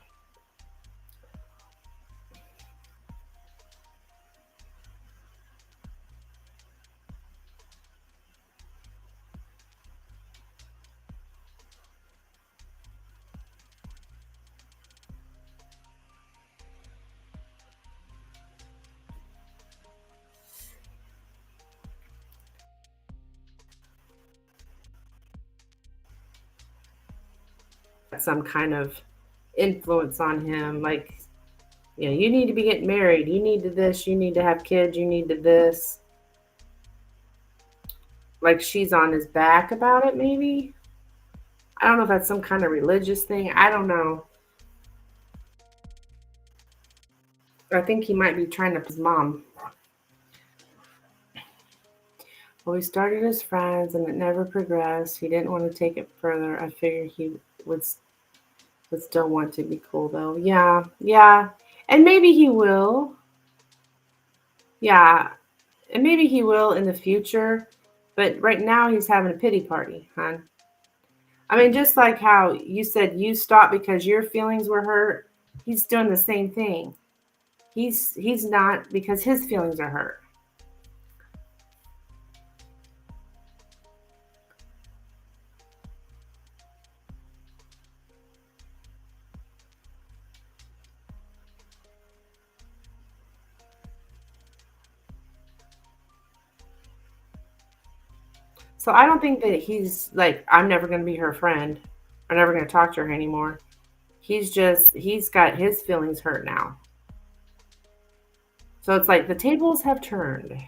Some kind of influence on him. Like, you know, you need to be getting married. You need to this. You need to have kids. You need to this. Like she's on his back about it, maybe. I don't know if that's some kind of religious thing. I don't know. I think he might be trying to his mom. Well, we started as friends and it never progressed. He didn't want to take it further. I figured he would still want to be cool though. Yeah, yeah. And maybe he will. Yeah. And maybe he will in the future. But right now he's having a pity party, hon. I mean, just like how you said you stopped because your feelings were hurt, he's doing the same thing. He's not because his feelings are hurt. So I don't think that he's like, I'm never going to be her friend. I'm never going to talk to her anymore. He's got his feelings hurt now. So it's like the tables have turned.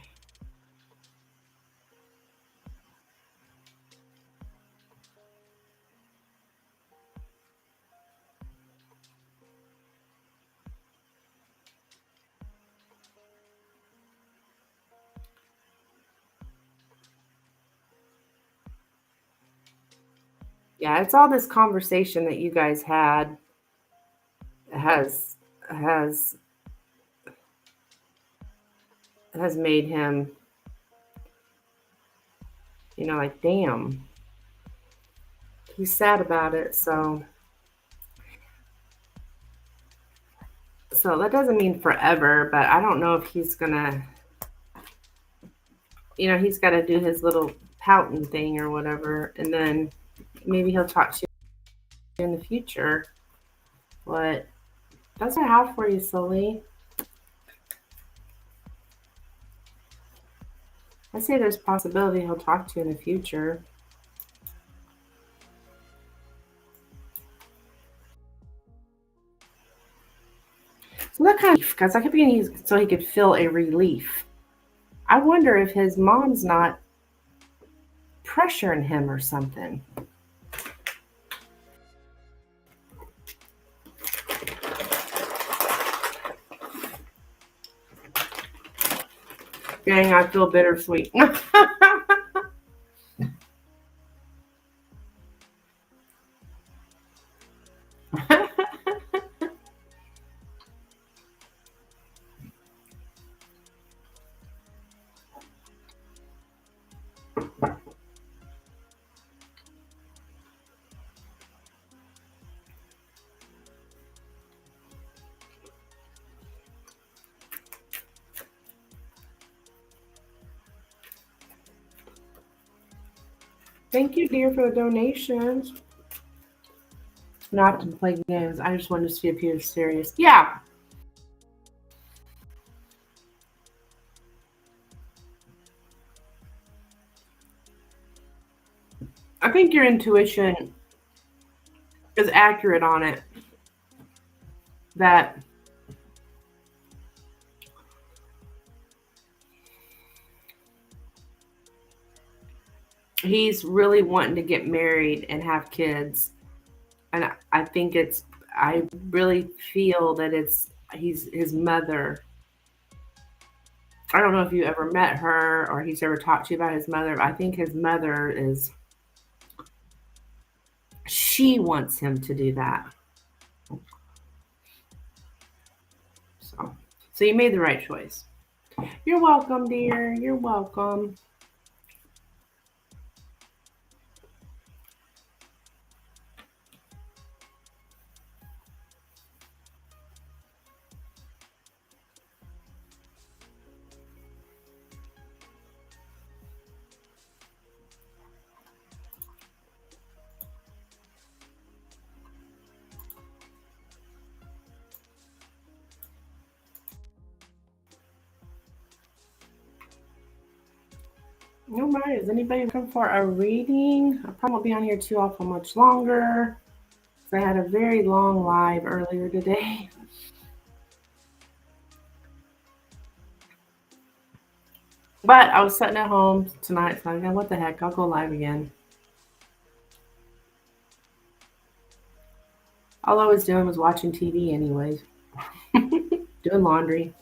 Yeah, it's all this conversation that you guys had has has has made him, like damn. He's sad about it, so that doesn't mean forever, but I don't know if he's gonna, he's got to do his little pouting thing or whatever, and then maybe he'll talk to you in the future. But that's what I have for you, Sully. I say there's possibility he'll talk to you in the future. So that kind of, because I kept getting so he could feel a relief. I wonder if his mom's not pressuring him or something. Dang, I feel bittersweet. Thank you, dear, for the donations. Not to play games. I just wanted to see if he was serious. Yeah. I think your intuition is accurate on it. That he's really wanting to get married and have kids. And I really feel that he's his mother. I don't know if you ever met her or he's ever talked to you about his mother, but I think his mother she wants him to do that. So you made the right choice. You're welcome, dear. You're welcome. All right. Is anybody looking for a reading? I probably won't be on here too awful much longer. I had a very long live earlier today. But I was sitting at home tonight, so I go, what the heck, I'll go live again. All I was doing was watching TV anyways. Doing laundry.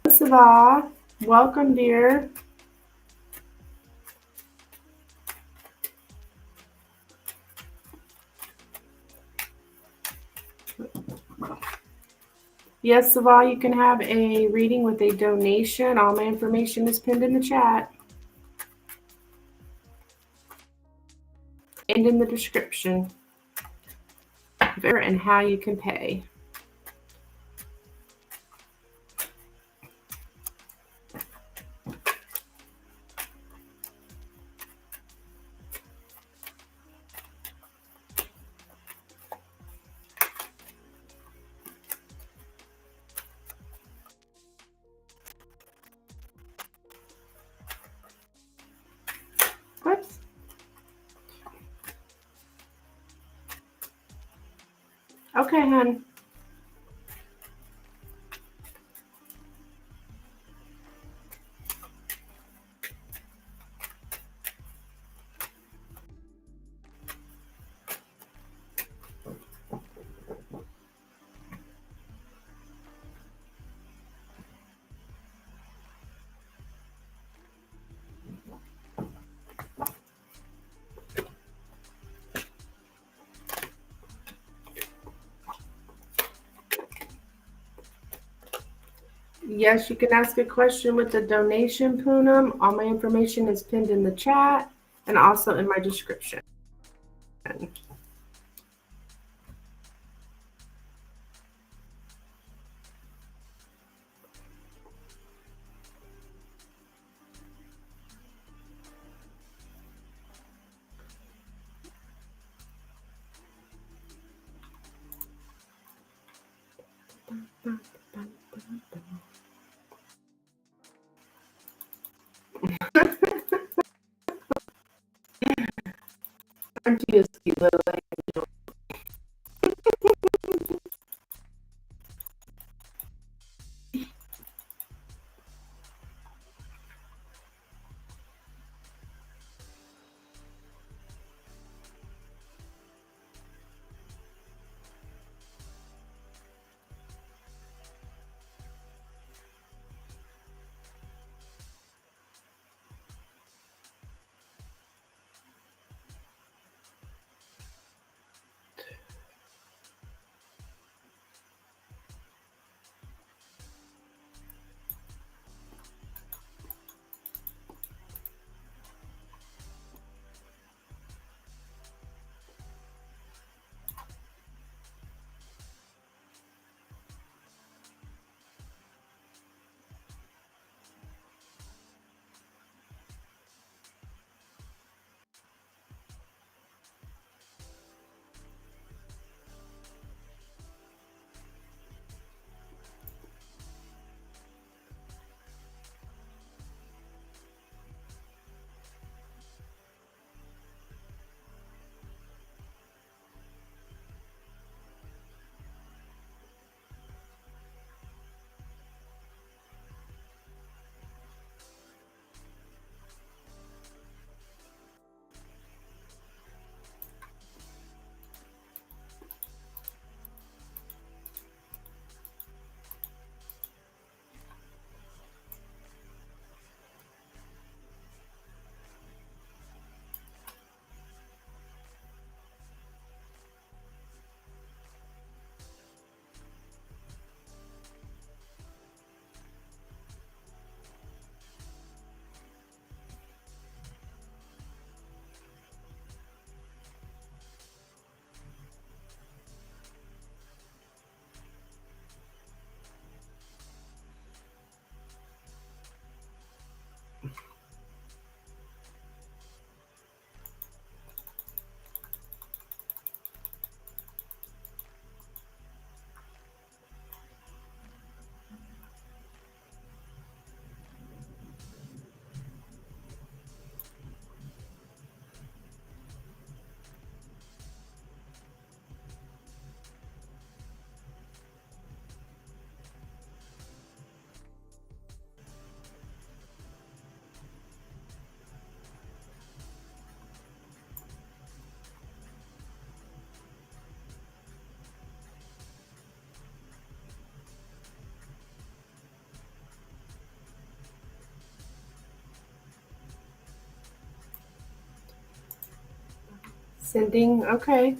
Siva, welcome, dear. Yes, Siva, you can have a reading with a donation. All my information is pinned in the chat and in the description. And how you can pay. Whoops. Okay, hon. Yes, you can ask a question with the donation, Poonam. All my information is pinned in the chat and also in my description. Aren't you a sweet little angel? Sending, okay.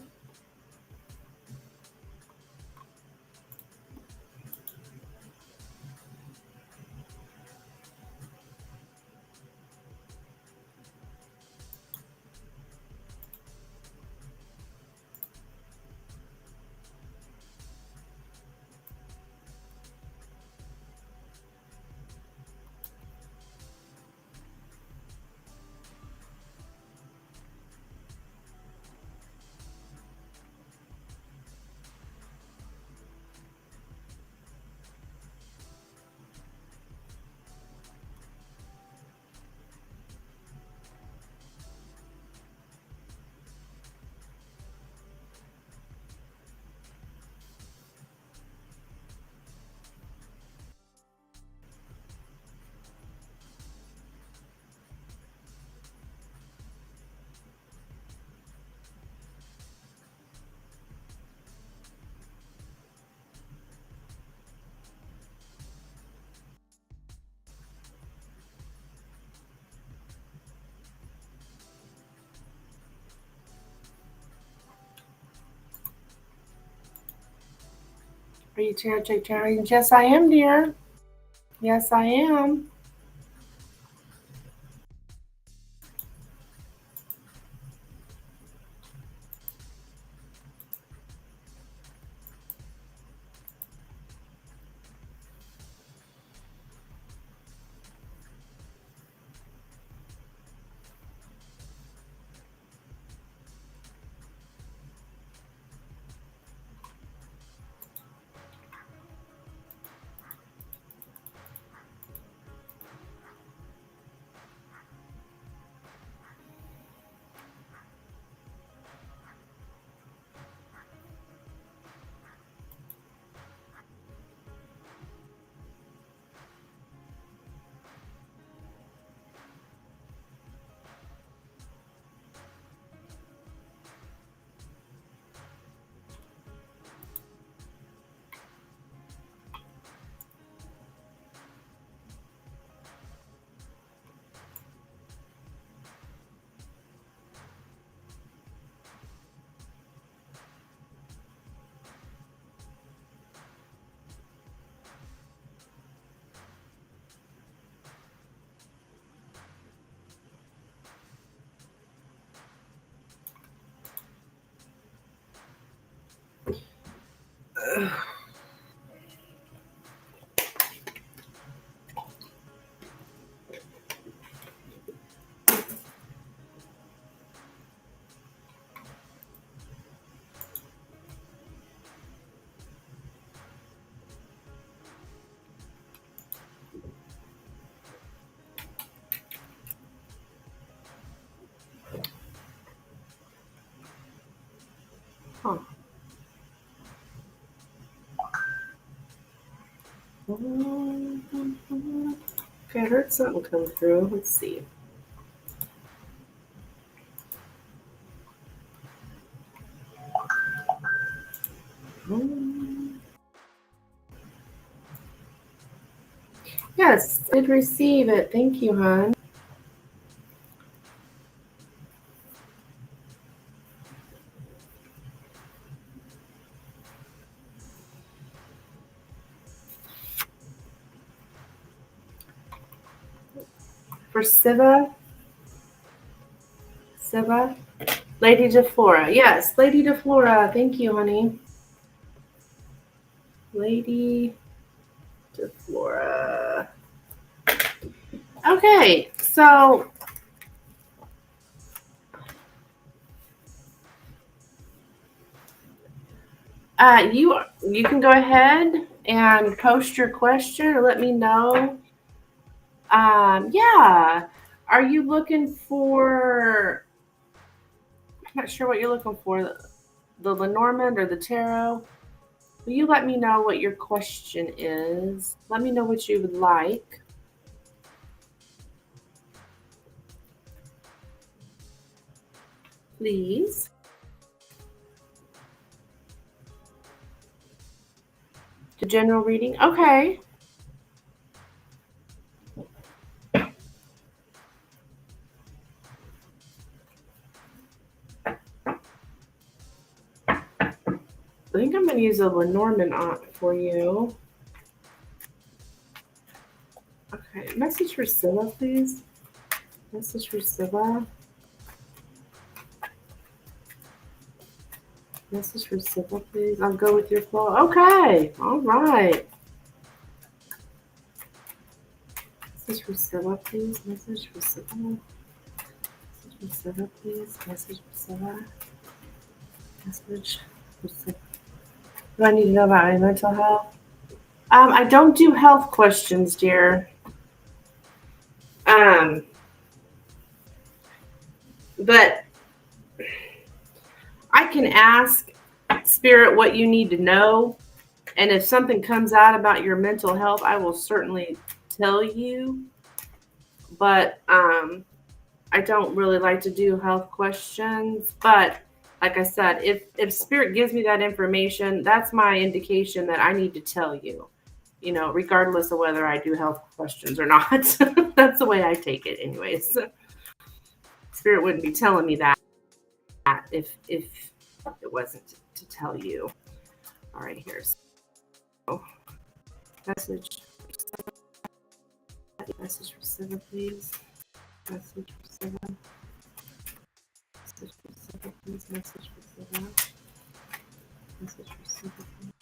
Are you tarot check challenge? Yes, I am, dear. Yes, I am. Huh. Okay, I heard something come through. Let's see. Yes, I did receive it. Thank you, hon. For Siva, Lady DeFlora. Yes, Lady DeFlora. Thank you, honey. Lady DeFlora. Okay, so you can go ahead and post your question or let me know. Yeah. Are you looking for? I'm not sure what you're looking for. The Lenormand or the tarot? Will you let me know what your question is? Let me know what you would like. Please. The general reading? Okay. I think I'm going to use a Lenormand for you. Okay. Message for Scylla, please. Message for Scylla. Message for Scylla, please. I'll go with your flow. Okay. All right. Message for Scylla, please. Message for Scylla. Message for Scylla, please. Message for Scylla. Message for Scylla. Do I need to know about my mental health? I don't do health questions, dear. But I can ask Spirit what you need to know. And if something comes out about your mental health, I will certainly tell you. But I don't really like to do health questions. But like I said, if Spirit gives me that information, that's my indication that I need to tell you. You know, regardless of whether I do health questions or not. That's the way I take it, anyways. Spirit wouldn't be telling me that if it wasn't to tell you. All right, here's message. Message for Scylla, please. Message for Scylla. Message for Scylla, please. Message for Scylla. Message for Scylla, please.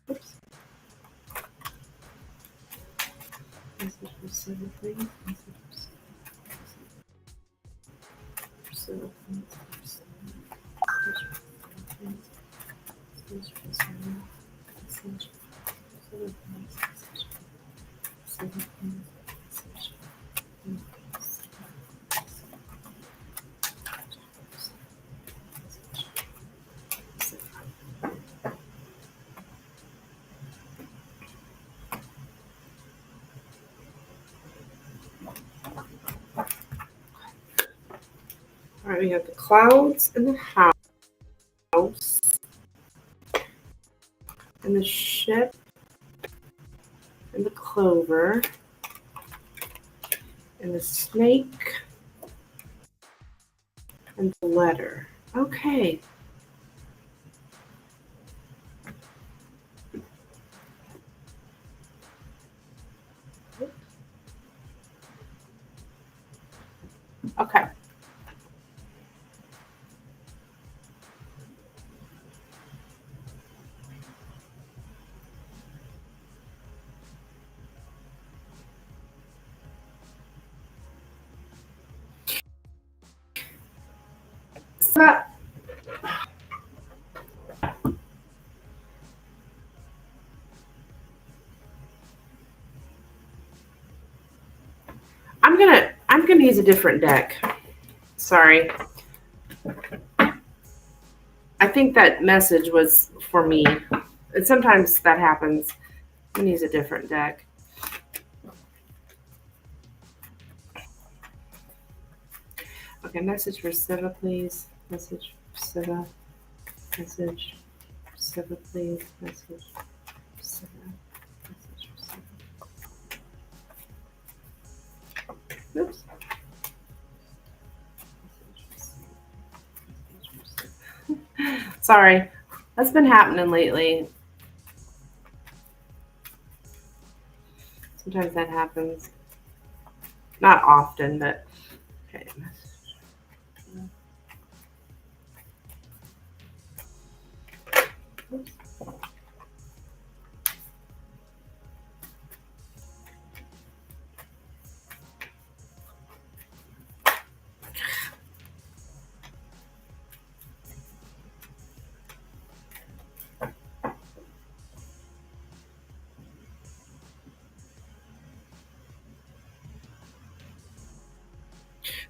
Oops. Message for Scylla, please. Message for Scylla, please. Message for Scylla, please. Message for Scylla, please. Message for Scylla, please. All right, we have the clouds and the house and the ship and the clover and the snake and the letter. Okay. Okay. I'm gonna use a different deck. Sorry. I think that message was for me. And sometimes that happens. I'm gonna use a different deck. Okay, message for Siva, please. Message for Siva. Message for Siva, please. Message for Siva. Message for Siva. Oops. Sorry. That's been happening lately. Sometimes that happens. Not often, but okay. Oops.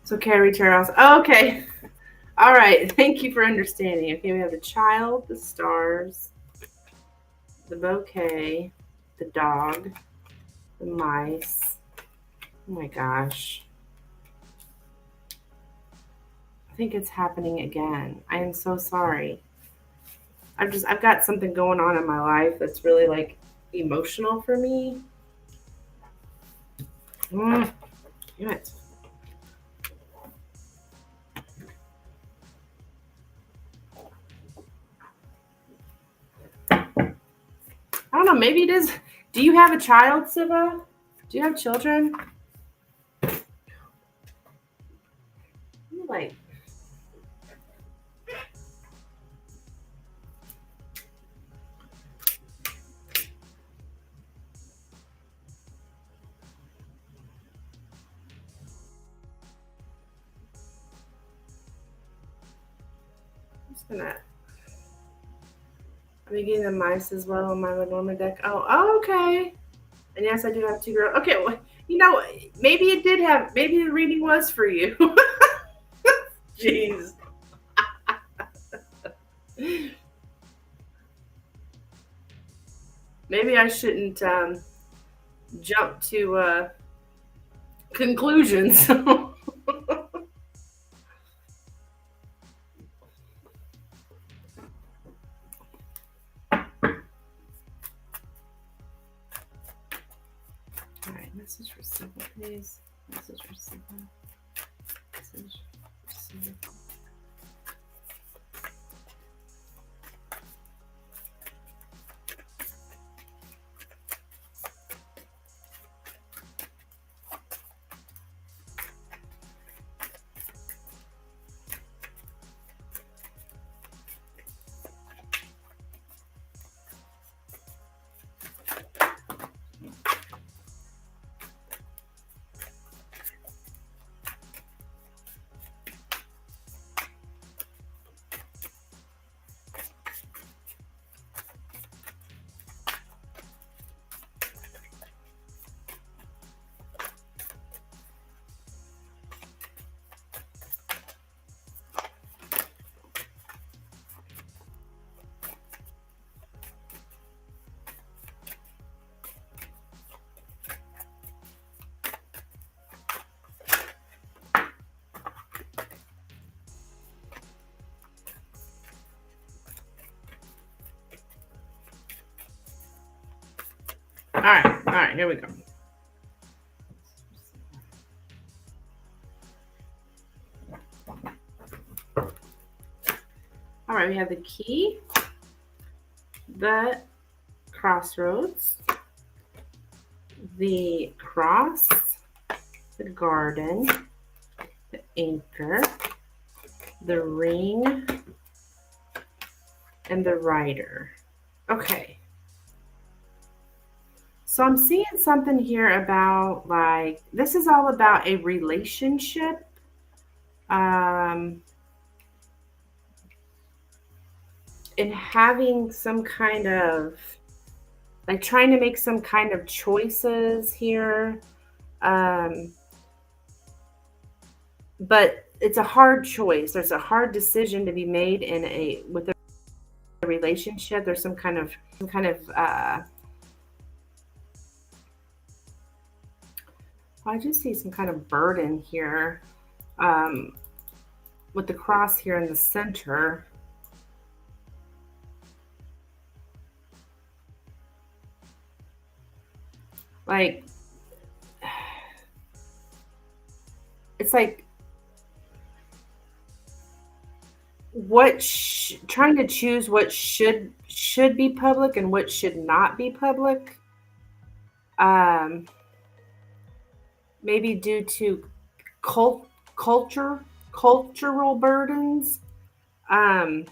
So Carrie Charles. Oh, okay. All right. Thank you for understanding. Okay, we have the child, the stars, the bouquet, the dog, the mice. Oh my gosh. I think it's happening again. I am so sorry. I've got something going on in my life that's really like emotional for me. Damn it. I don't know. Maybe it is. Do you have a child, Siva? Do you have children? Like, I'm just gonna. I'm getting the mice as well on my Lenormand deck. Oh, okay. And yes, I do have two girls. Okay, well, maybe it did have. Maybe the reading was for you. Jeez. Maybe I shouldn't jump to conclusions. All right, message for Siva, please. Message for Siva. Message for Siva. All right, here we go. All right, we have the key, the crossroads, the cross, the garden, the anchor, the ring, and the rider. Okay. So I'm seeing something here about like this is all about a relationship. Um in having some kind of like trying to make some kind of choices here. Um, but it's a hard choice. There's a hard decision to be made in a with a relationship. There's I just see some kind of burden here. Um, with the cross here in the center. Like it's like trying to choose what should be public and what should not be public. Um, maybe due to cult culture cultural burdens. Um,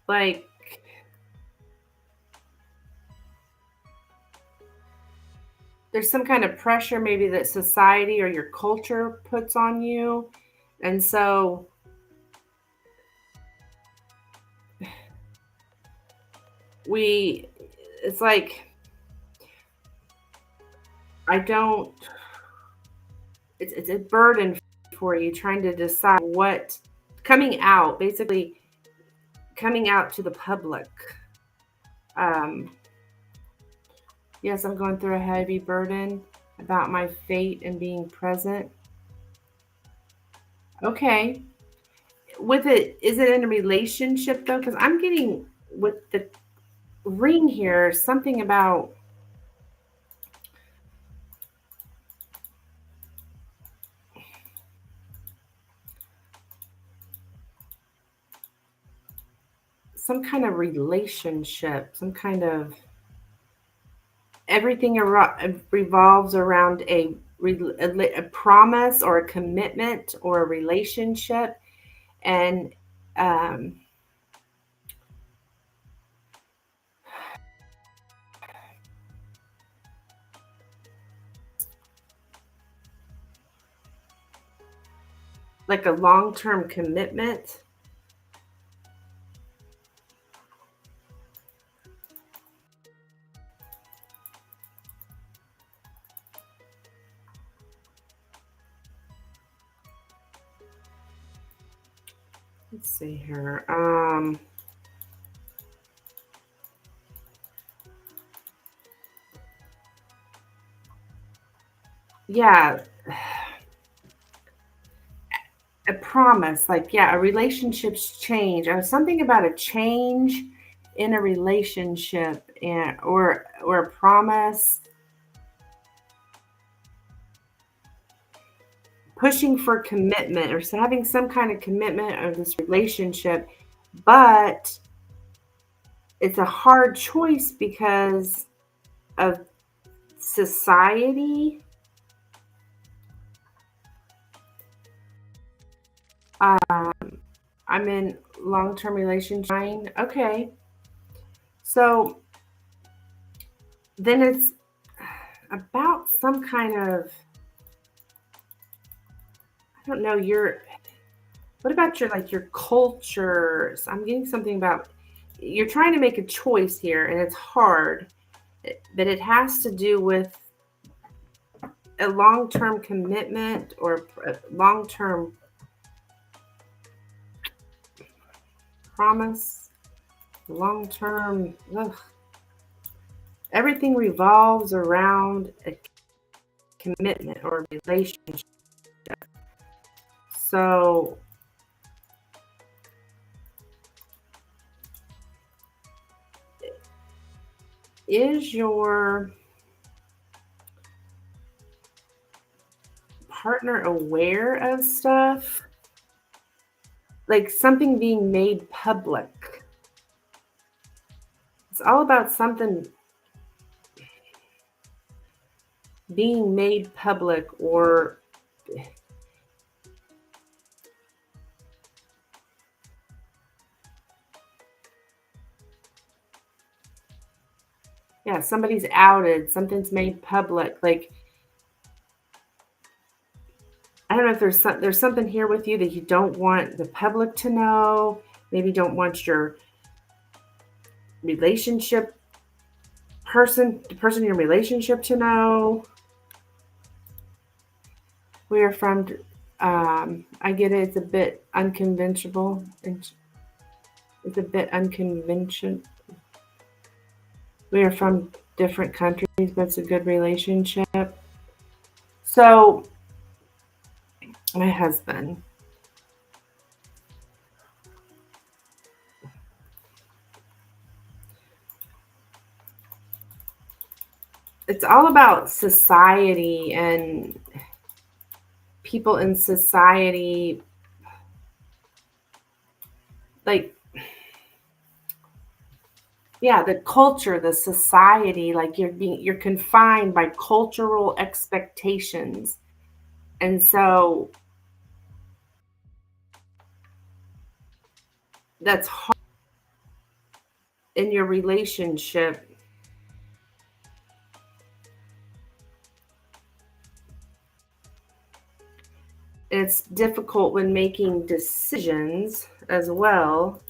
like there's some kind of pressure maybe that society or your culture puts on you, and so we it's like I don't it's a burden for you trying to decide what coming out basically coming out to the public. um yes, I'm going through a heavy burden about my fate and being present. Okay, with it, is it in a relationship though? Because I'm getting with the ring here something about some kind of relationship, some kind of everything revolves around a promise or a commitment or a relationship, and um, like a long-term commitment. Let's see here. Yeah, a promise, like yeah, a relationship's change. Something about a change in a relationship, and or a promise, pushing for commitment or having some kind of commitment of this relationship, but it's a hard choice because of society. I'm in long-term relationship. Okay, so then it's about some kind of I don't know your what about your like your culture? So I'm getting something about you're trying to make a choice here and it's hard, but it has to do with a long-term commitment or a long-term promise, long-term everything revolves around a commitment or a relationship. So is your partner aware of stuff? Like something being made public. It's all about something being made public or yeah, somebody's outed, something's made public. Like I don't know if there's something here with you that you don't want the public to know. Maybe don't want your relationship the person in your relationship to know. We are from. I get it. It's a bit unconventional. It's a bit unconventional. We are from different countries, but it's a good relationship. So, my husband, it's all about society and people in society, like, yeah, the culture, the society, like you're confined by cultural expectations. And so that's hard in your relationship. It's difficult when making decisions as well.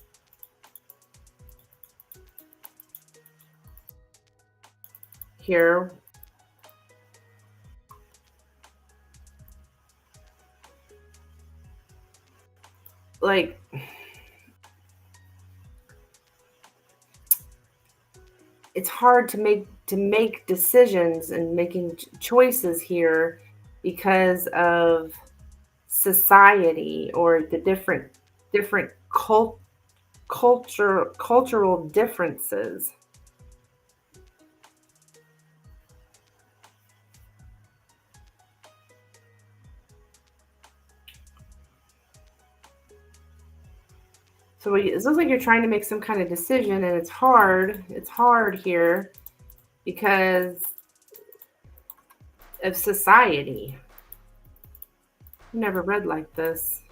Here, like, it's hard to make decisions and making choices here because of society or the different cultural differences. So it looks like you're trying to make some kind of decision, and it's hard. It's hard here because of society. I've never read like this.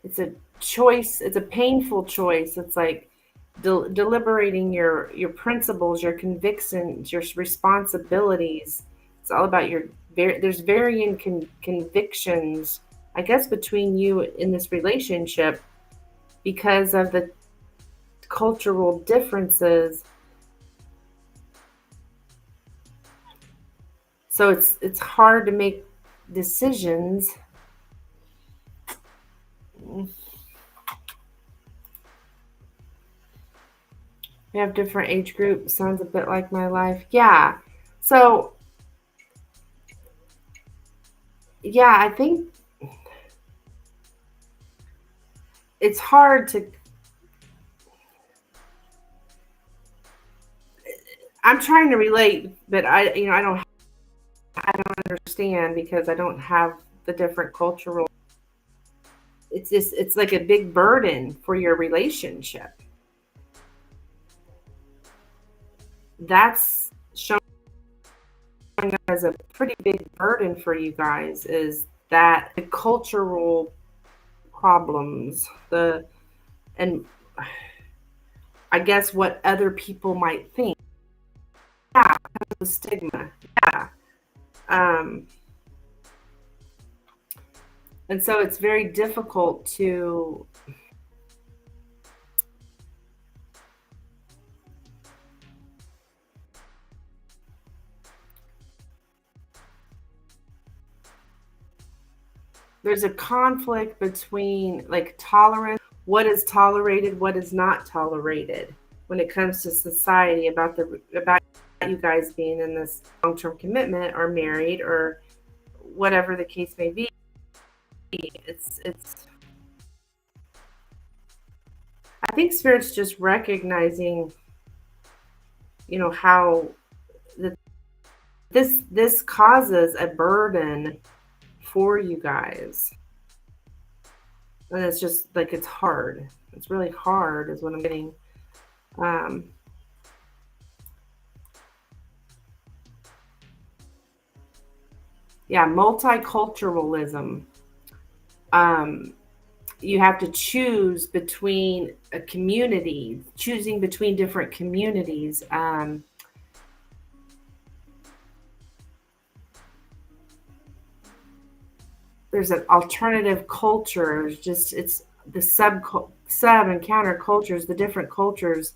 It's a choice. It's a painful choice. It's like deliberating your principles, your convictions, your responsibilities. It's all about there's varying convictions, I guess, between you in this relationship because of the cultural differences. So it's hard to make decisions. We have different age groups. Sounds a bit like my life. Yeah. So yeah, I think it's hard to. I'm trying to relate, but I don't understand because I don't have the different cultural. It's like a big burden for your relationship. That's showing as a pretty big burden for you guys is that the cultural problems, the and I guess what other people might think. Yeah, the stigma. Yeah. Um, and so it's very difficult to. There's a conflict between like tolerance, what is tolerated, what is not tolerated when it comes to society about you guys being in this long-term commitment or married or whatever the case may be. It's I think spirit's just recognizing, how that this causes a burden for you guys. And it's just like it's hard. It's really hard is what I'm getting. Um, yeah, multiculturalism. Um, you have to choose between a community, choosing between different communities. there's an alternative culture. It's the sub and counter cultures, the different cultures,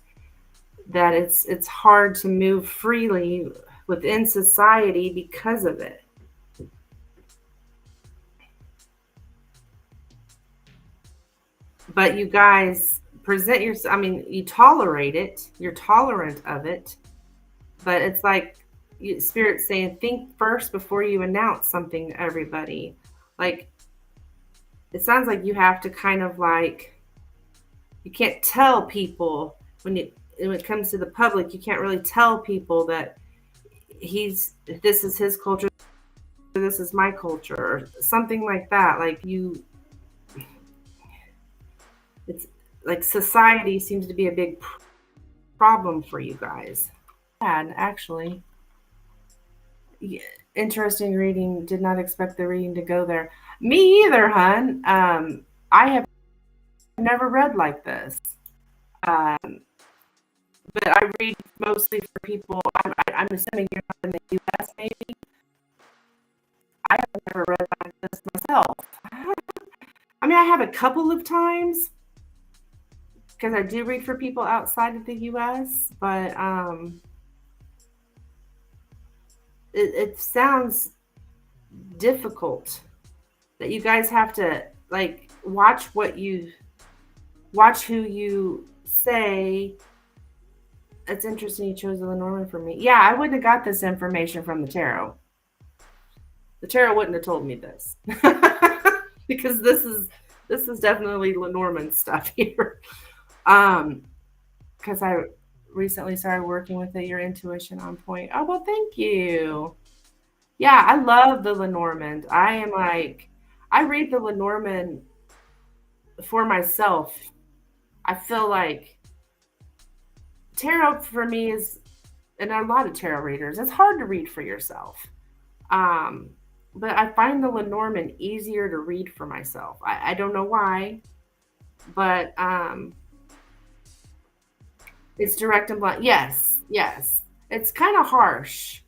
that it's hard to move freely within society because of it. But you guys present yourself, I mean, you tolerate it, you're tolerant of it, but it's like Spirit's saying, think first before you announce something to everybody. Like, it sounds like you have to kind of like, you can't tell people when it comes to the public, you can't really tell people that this is his culture, this is my culture, or something like that. Like it's like society seems to be a big problem for you guys. And actually, yeah, interesting reading. Did not expect the reading to go there. Me either, hun. I have never read like this. Um, but I read mostly for people. I'm assuming you're not in the U.S. Maybe. I have never read like this myself. I mean, I have a couple of times because I do read for people outside of the U.S. But it sounds difficult that you guys have to like watch who you say. It's interesting you chose the Lenormand for me. Yeah, I wouldn't have got this information from the tarot. The tarot wouldn't have told me this because this is definitely Lenormand stuff here. Because I recently started working with it. Your intuition on point. Oh well, thank you. Yeah, I love the Lenormand. I read the Lenormand for myself. I feel like tarot for me is, and a lot of tarot readers, it's hard to read for yourself. Um, but I find the Lenormand easier to read for myself. I don't know why, but it's direct and blunt. Yes, yes. It's kind of harsh.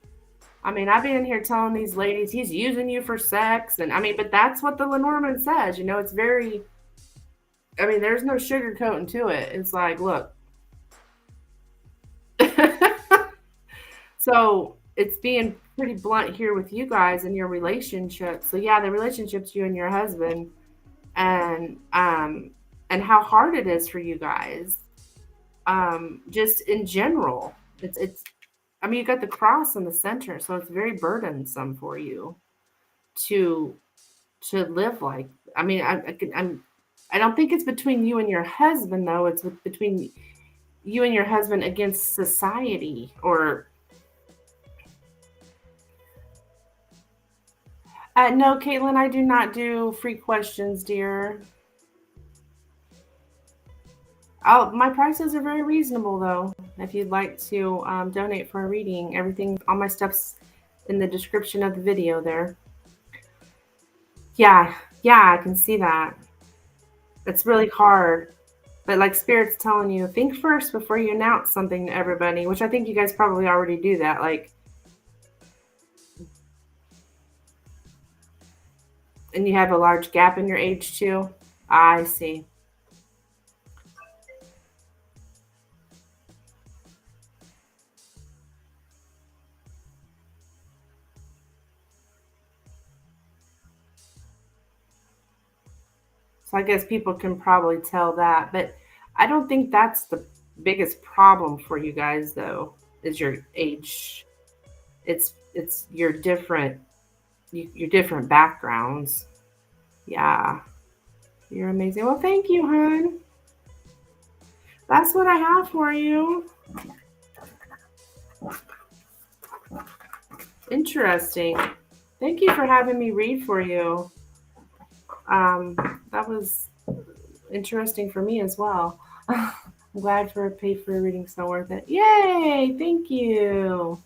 I mean, I've been in here telling these ladies he's using you for sex, and I mean, but that's what the Lenormand says. You know, it's very. I mean, there's no sugarcoating to it. It's like, look. So it's being pretty blunt here with you guys and your relationship. So yeah, the relationship's you and your husband, and how hard it is for you guys. Just in general, it's. I mean, you got the cross in the center, so it's very burdensome for you to live like. I mean, I don't think it's between you and your husband though. It's between you and your husband against society or. No, Caitlin, I do not do free questions, dear. My prices are very reasonable, though. If you'd like to donate for a reading, all my stuff's in the description of the video there. Yeah, I can see that. It's really hard. But like Spirit's telling you, think first before you announce something to everybody, which I think you guys probably already do that. Like, and you have a large gap in your age too. I see. So I guess people can probably tell that, but I don't think that's the biggest problem for you guys though, is your age. It's your different backgrounds. Yeah. You're amazing. Well, thank you, hon. That's what I have for you. Interesting. Thank you for having me read for you. That was interesting for me as well. I'm glad for a paid for a reading, so worth it. Yay! Thank you.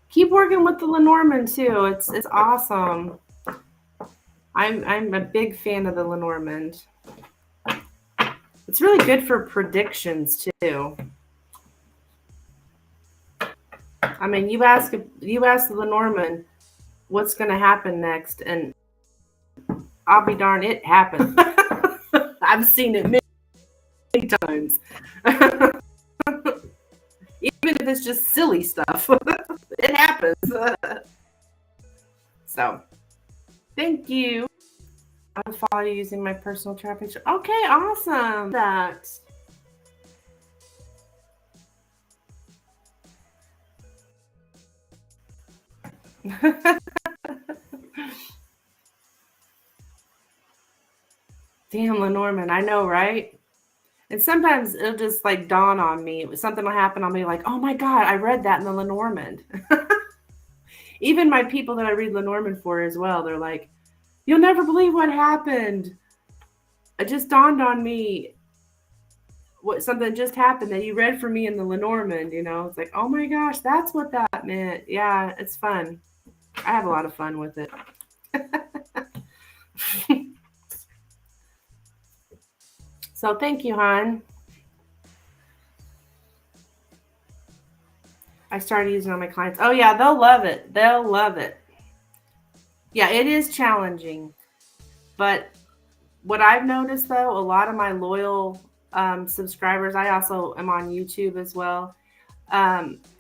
Keep working with the Lenormand too. It's awesome. I'm a big fan of the Lenormand. It's really good for predictions too. I mean, you ask the Lenormand, what's going to happen next, and I'll be darned, it happens. I've seen it many times. Even if it's just silly stuff, it happens. So, thank you. I'll follow you using my personal travel picture. Okay, awesome. That. Damn, Lenormand, I know, right? And sometimes it'll just like dawn on me. Something will happen, I'll be like, oh my God, I read that in the Lenormand. Even my people that I read Lenormand for as well, they're like, you'll never believe what happened. It just dawned on me what something just happened that you read for me in the Lenormand, you know? It's like, oh my gosh, that's what that meant. Yeah, it's fun. I have a lot of fun with it. So thank you, hon. I started using it on my clients. Oh yeah, they'll love it. They'll love it. Yeah, it is challenging. But what I've noticed though, a lot of my loyal subscribers, I also am on YouTube as well.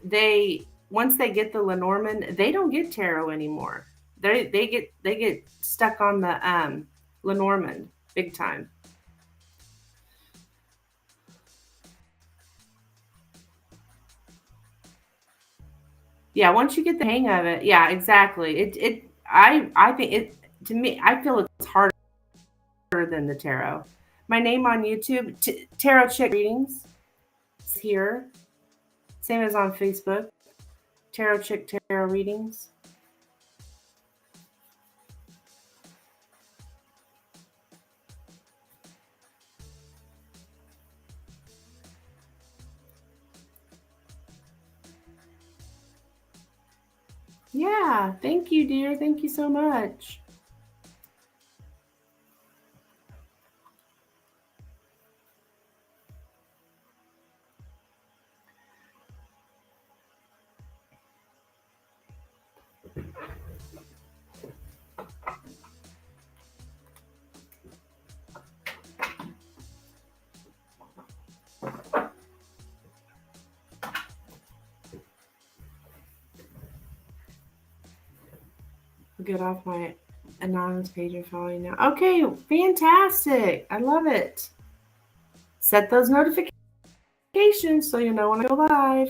They once they get the Lenormand, they don't get tarot anymore. They get stuck on the Lenormand big time. Yeah, once you get the hang of it, yeah, exactly. I think it, to me, I feel it's harder than the tarot. My name on YouTube, Tarot Chick Readings, is here. Same as on Facebook, Tarot Chick Tarot Readings. Yeah, thank you, dear. Thank you so much. I'll get off my anonymous page and follow you now. Okay, fantastic. I love it. Set those notifications so you know when I go live.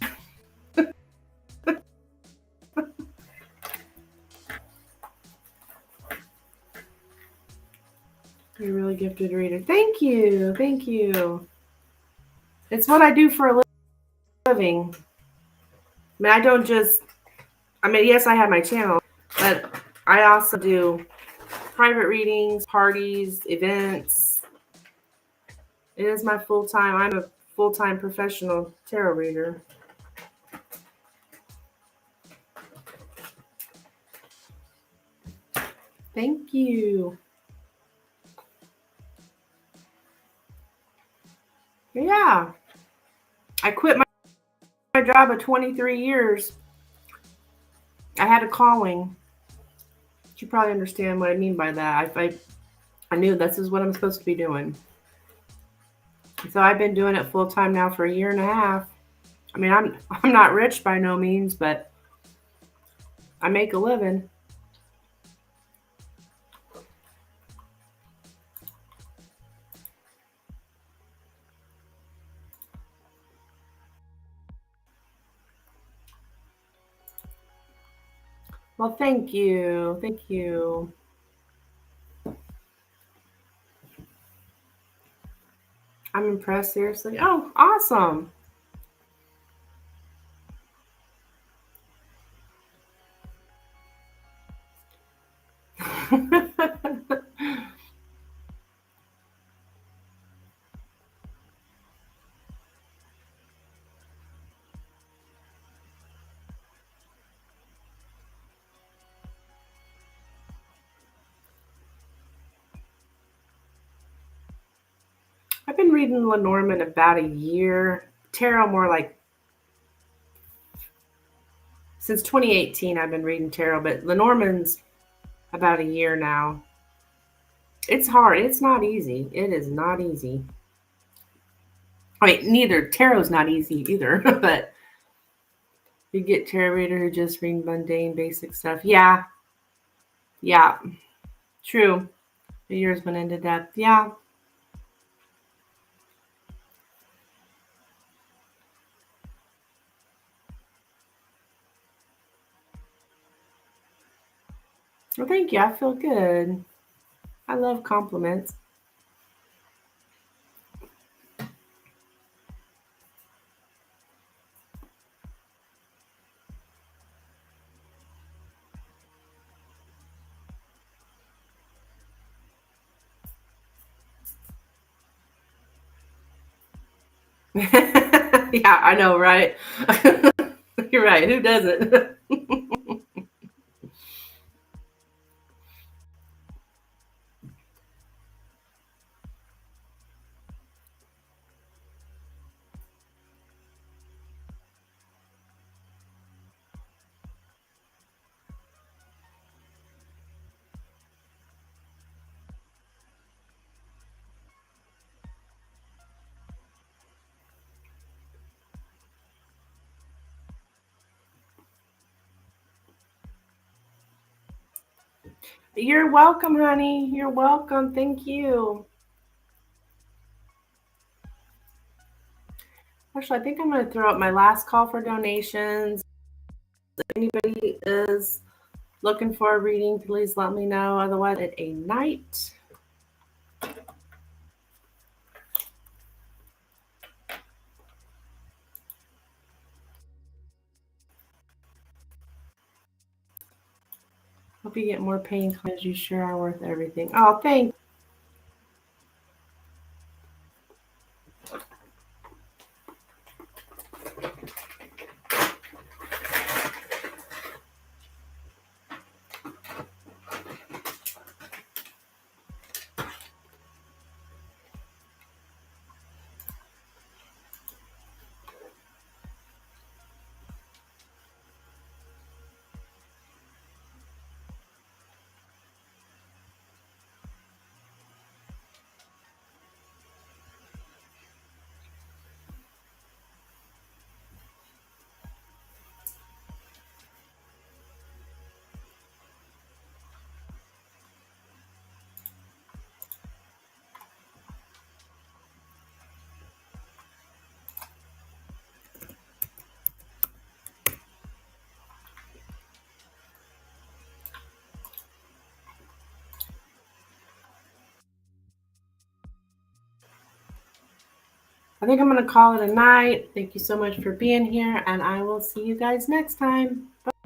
You're a really gifted reader. Thank you. Thank you. It's what I do for a living. I mean, I don't just, I mean, yes, I have my channel, but I also do private readings, parties, events. It is my full-time, I'm a full-time professional tarot reader. Thank you. Yeah. I quit my job of 23 years. I had a calling. You probably understand what I mean by that. I knew this is what I'm supposed to be doing. So I've been doing it full time now for a year and a half. I mean, I'm not rich by no means, but I make a living. Well, thank you. Thank you. I'm impressed, seriously. Oh, awesome. I've been reading Lenormand about a year. Tarot more like since 2018, I've been reading tarot, but Lenormand's about a year now. It's hard. It's not easy. It is not easy. I mean, neither tarot's not easy either, but you get tarot reader who just read mundane, basic stuff. Yeah, yeah, true. The year's went into depth. Yeah. Well, thank you. I feel good. I love compliments. Yeah, I know, right? You're right. Who doesn't? You're welcome, honey. You're welcome. Thank you. Actually, I think I'm going to throw up my last call for donations. If anybody is looking for a reading, please let me know. Otherwise, at a night. Hope you get more pain because you sure are worth everything. Oh, thanks. I think I'm going to call it a night. Thank you so much for being here, and I will see you guys next time.